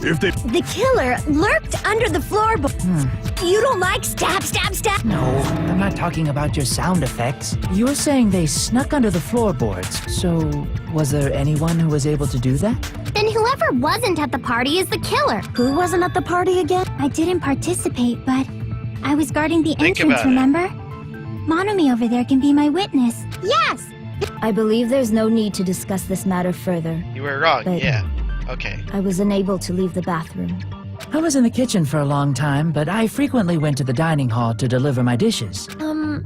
If they...
The killer lurked under the floorboard. You don't like stab, stab, stab?
No, I'm not talking about your sound effects. You were saying they snuck under the floorboards. So, was there anyone who was able to do that?
Then whoever wasn't at the party is the killer.
Who wasn't at the party again?
I didn't participate, but I was guarding the
Think
entrance,
about it.
remember? Monomi over there can be my witness. Yes!
I believe there's no need to discuss this matter further.
You were wrong,
But-
yeah. Okay.
I was unable to leave the bathroom.
I was in the kitchen for a long time, but I frequently went to the dining hall to deliver my dishes.
The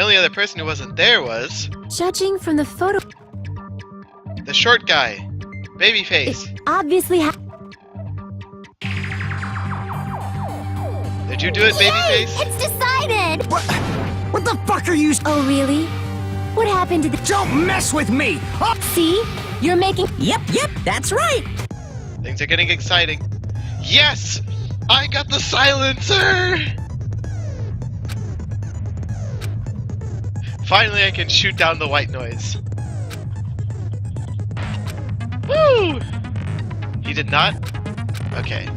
only other person who wasn't there was
Judging from the photo,
the short guy. Babyface.
obviously
Did you do it, Babyface?
It's decided!
What the fuck are you...
Oh, really? What happened to the...
Don't mess with me! Oh,
See? You're making...
Yep, that's right.
Things are getting exciting. Yes! I got the silencer! Finally, I can shoot down the white noise. Woo! He did not? Okay.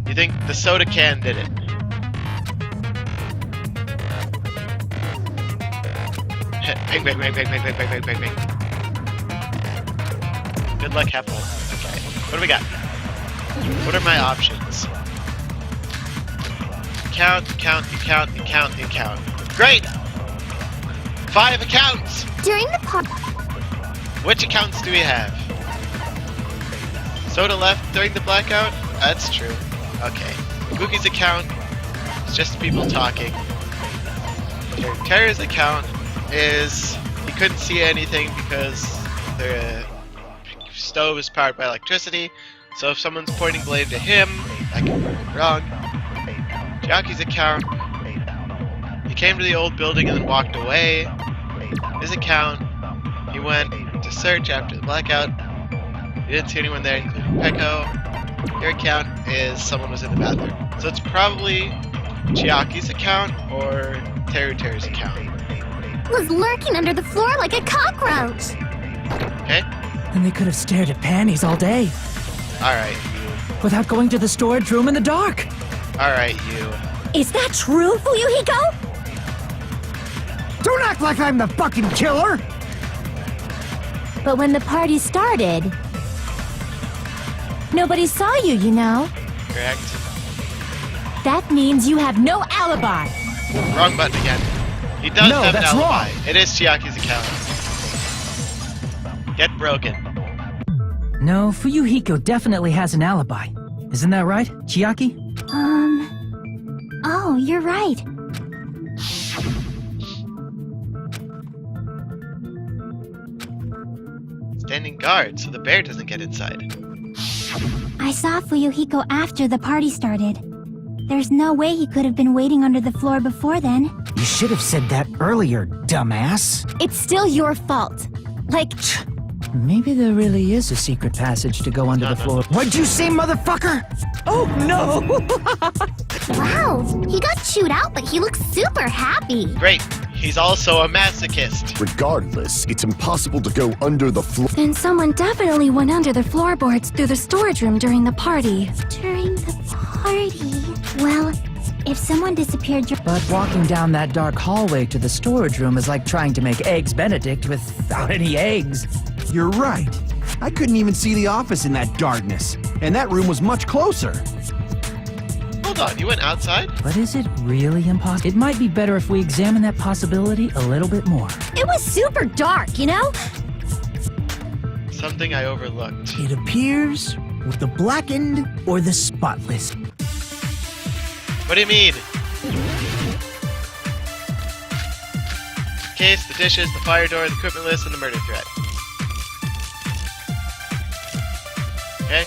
You think the soda can did it? Bang, bang, bang, bang, bang, bang, bang, bang, bang, bang. Good luck, have fun. Okay. What do we got? What are my options? Count. Great! 5 accounts!
During the party,
Which accounts do we have? Soda left during the blackout? That's true. Okay. Googie's account is just people talking. Terry's account is he couldn't see anything because the stove is powered by electricity. So if someone's pointing blame to him, that can be wrong. Jackie's account, he came to the old building and then walked away. His account, he went to search after the blackout. He didn't see anyone there, including Peko. Your account is someone was in the bathroom. So it's probably Chiaki's account or Teru's account.
was lurking under the floor like a cockroach.
Okay?
And they could have stared at panties all day
Alright,
without going to the storage room in the dark.
Alright, you.
Is that true, Fuyuhiko?
don't act like I'm the fucking killer!
But when the party started, nobody saw you, you know.
Correct.
That means you have no alibi.
Wrong button again. He does
No,
have an
that's
alibi.
wrong.
It is Chiaki's account. Get broken.
No, Fuyuhiko definitely has an alibi. Isn't that right, Chiaki?
Oh, you're right.
Standing guard so the bear doesn't get inside.
I saw Fuyuhiko after the party started. There's no way he could have been waiting under the floor before then.
You should have said that earlier, dumbass.
It's still your fault. Like,
Maybe there really is a secret passage to go under the floor.
What'd you say, motherfucker?
Oh, no!
wow, he got chewed out, but he looks super happy.
Great. He's also a masochist.
Regardless, it's impossible to go under the floor.
Then someone definitely went under the floorboards through the storage room during the party.
During the party? Well, if someone disappeared
But walking down that dark hallway to the storage room is like trying to make Eggs Benedict without any eggs.
You're right. I couldn't even see the office in that darkness. And that room was much closer.
Hold on, you went outside?
But is it really impossible? It might be better if we examine that possibility a little bit more.
It was super dark, you know?
Something I overlooked.
It appears with the blackened or the spotless.
What do you mean? Case, the dishes, the fire door, the equipment list, and the murder threat. Okay?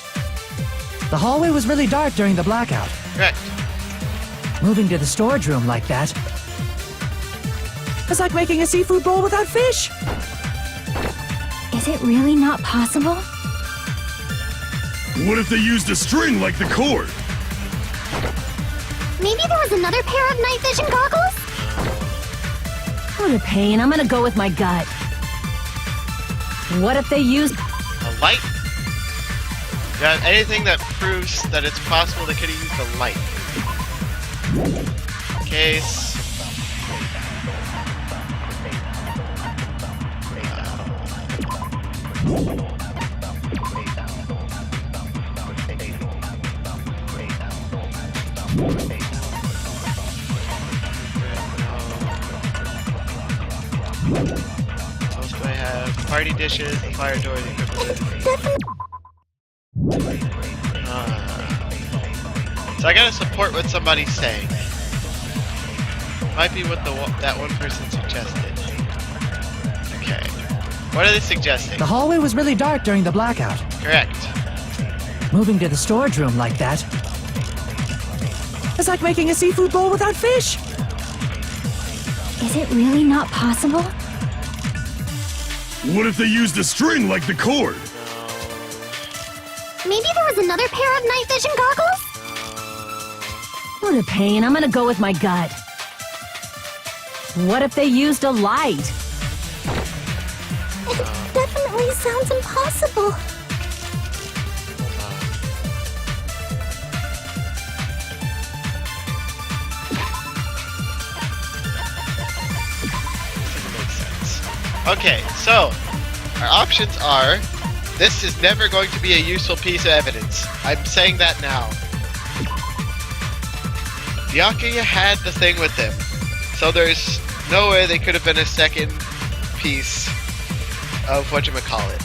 The hallway was really dark during the blackout.
Correct.
Moving to the storage room like that. It's like making a seafood bowl without fish.
Is it really not possible?
What if they used a string like the cord?
Maybe there was another pair of night vision goggles?
What a pain. I'm gonna go with my gut. What if they used...
A light? Got anything that proves that it's possible they could have used a light. Case. What else do I have? Party dishes, the fire door, the equipment. So I gotta support what somebody's saying. Might be what that one person suggested. Okay. What are they suggesting?
The hallway was really dark during the blackout.
Correct.
Moving to the storage room like that. It's like making a seafood bowl without fish.
Is it really not possible?
What if they used a string like the cord?
Maybe there was another pair of night vision goggles?
What a pain. I'm gonna go with my gut. What if they used a light?
It definitely sounds impossible.
Okay, so our options are this is never going to be a useful piece of evidence. I'm saying that now. Byakuya had the thing with him, so there's no way they could have been a second piece of whatchamacallit.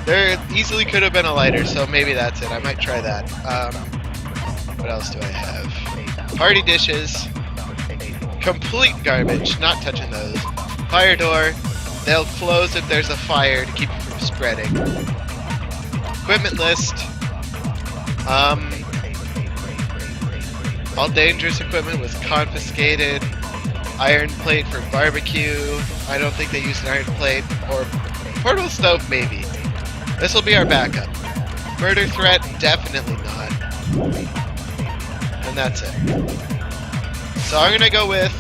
There easily could have been a lighter, so maybe that's it. I might try that. What else do I have? Party dishes. Complete garbage, not touching those. Fire door, they'll close if there's a fire to keep it from spreading. Equipment list. All dangerous equipment was confiscated. Iron plate for barbecue. I don't think they used an iron plate. Or portable stove, maybe. This will be our backup. Murder threat, definitely not. And that's it. So I'm gonna go with...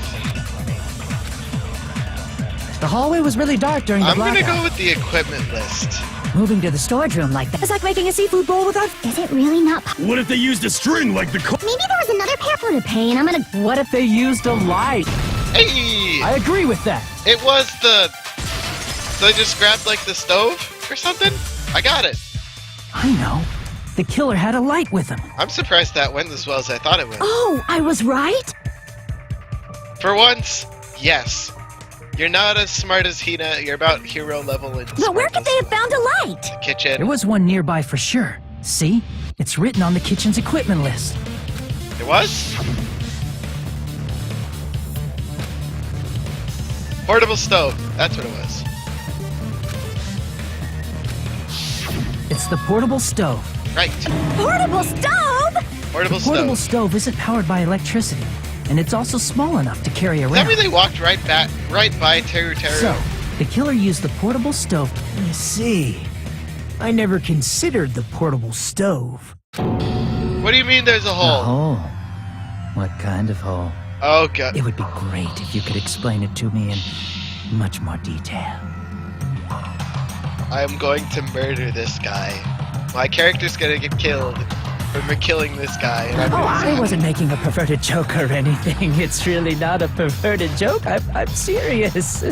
The hallway was really dark during the blackout.
I'm gonna go with the equipment list.
Moving to the storage room like that. It's like making a seafood bowl without...
Is it really not
What if they used a string like the cord?
Maybe there was another pair...
What a pain. I'm gonna...
What if they used a light?
Hey!
I agree with that.
It was the... So they just grabbed like the stove or something? I got it.
I know. The killer had a light with him.
I'm surprised that went as well as I thought it would.
Oh, I was right?
For once, yes. You're not as smart as Hina. You're about hero level in
But where could they have found a light?
the kitchen.
There was one nearby for sure. See? It's written on the kitchen's equipment list.
There was? Portable stove. That's what it was.
the portable stove.
Right.
Portable stove?
Portable
The portable
stove.
stove isn't powered by electricity, and it's also small enough to carry
Does that
around.
mean they walked right by Teru Teru?
So, the killer used the portable stove.
I see. I never considered the portable stove.
What do you mean there's a hole?
A hole? What kind of hole?
Oh god.
It would be great if you could explain it to me in much more detail.
I am going to murder this guy. My character's gonna get killed for killing this guy. And I'm
Oh,
gonna
I wasn't making a perverted joke or anything. It's really not a perverted joke. I'm serious.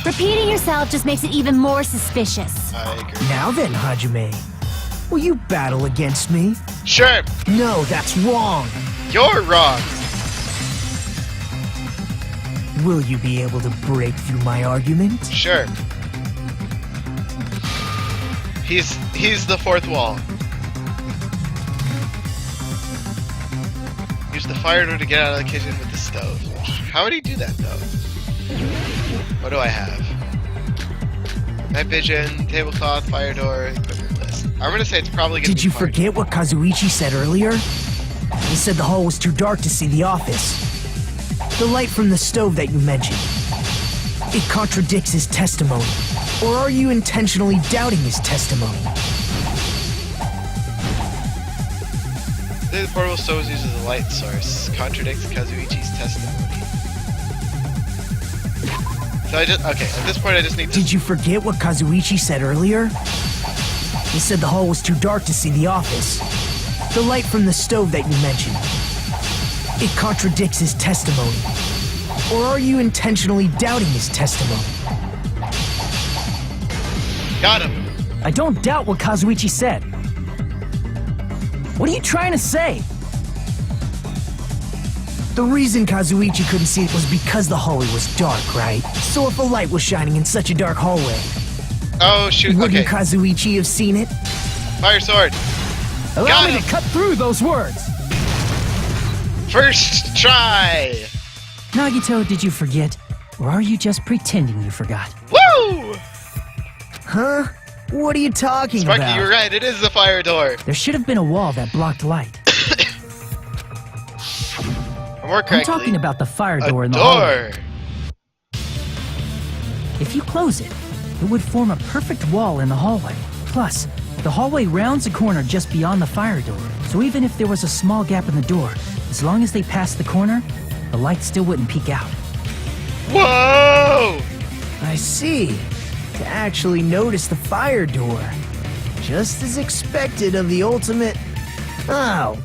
Repeating yourself just makes it even more suspicious.
I agree.
Now then, Hajime, will you battle against me?
Sure,
No, that's wrong.
you're wrong.
Will you be able to break through my argument?
Sure. He's the fourth wall. Use the fire door to get out of the kitchen with the stove. How would he do that though? What do I have? Night vision, tablecloth, fire door, equipment list. I'm gonna say it's probably gonna be
Did you
fire
forget what Kazuichi said earlier? He said the hall was too dark to see the office. The light from the stove that you mentioned. It contradicts his testimony. Or are you intentionally doubting his testimony?
The portable stove uses a light source. Contradicts Kazuichi's testimony. So okay, at this point I just need to...
Did you forget what Kazuichi said earlier? He said the hall was too dark to see the office. The light from the stove that you mentioned. It contradicts his testimony. Or are you intentionally doubting his testimony?
Got him.
I don't doubt what Kazuichi said. What are you trying to say?
The reason Kazuichi couldn't see it was because the hallway was dark, right? So if a light was shining in such a dark hallway,
Oh shoot,
wouldn't
okay.
Kazuichi have seen it?
Fire sword.
Allow
Got
me
him.
to cut through those words.
First try.
Nagito, did you forget? Or are you just pretending you forgot?
Woo!
Huh? What are you talking
Sparky,
about?
you were right. It is the fire door.
There should have been a wall that blocked light.
Or more
I'm
correctly,
talking about the fire door
a
in the hallway.
door.
If you close it, it would form a perfect wall in the hallway. Plus, the hallway rounds a corner just beyond the fire door. So even if there was a small gap in the door, as long as they passed the corner, the light still wouldn't peek out.
Whoa!
I see. To actually notice the fire door. Just as expected of the ultimate... Oh.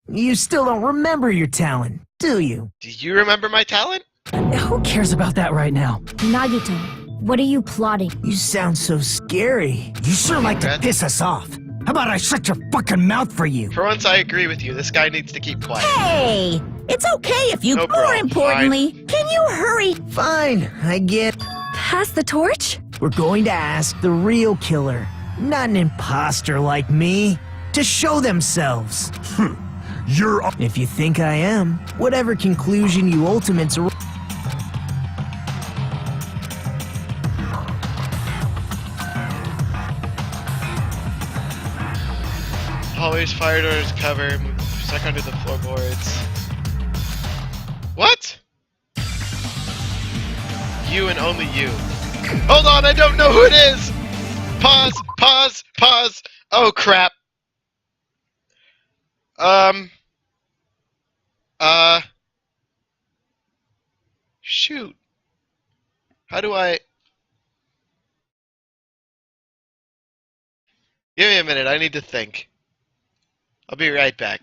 You still don't remember your talent, do you?
Do you remember my talent?
Who cares about that right now?
Nagito, what are you plotting?
You sound so scary. You sure like to piss us off. How about I shut your fucking mouth for you?
For once, I agree with you. This guy needs to keep quiet.
Hey! It's okay if you...
No
More
problem.
importantly, can you hurry?
Fine, I get...
Pass the torch?
We're going to ask the real killer, not an imposter like me, to show themselves.
You're
If you think I am, whatever conclusion you ultimates are...
Hallways, fire doors, cover, stuck under the floorboards. What? You and only you. Hold on, I don't know who it is! Pause, pause, pause. Oh crap. Shoot. How do I... Give me a minute, I need to think. I'll be right back.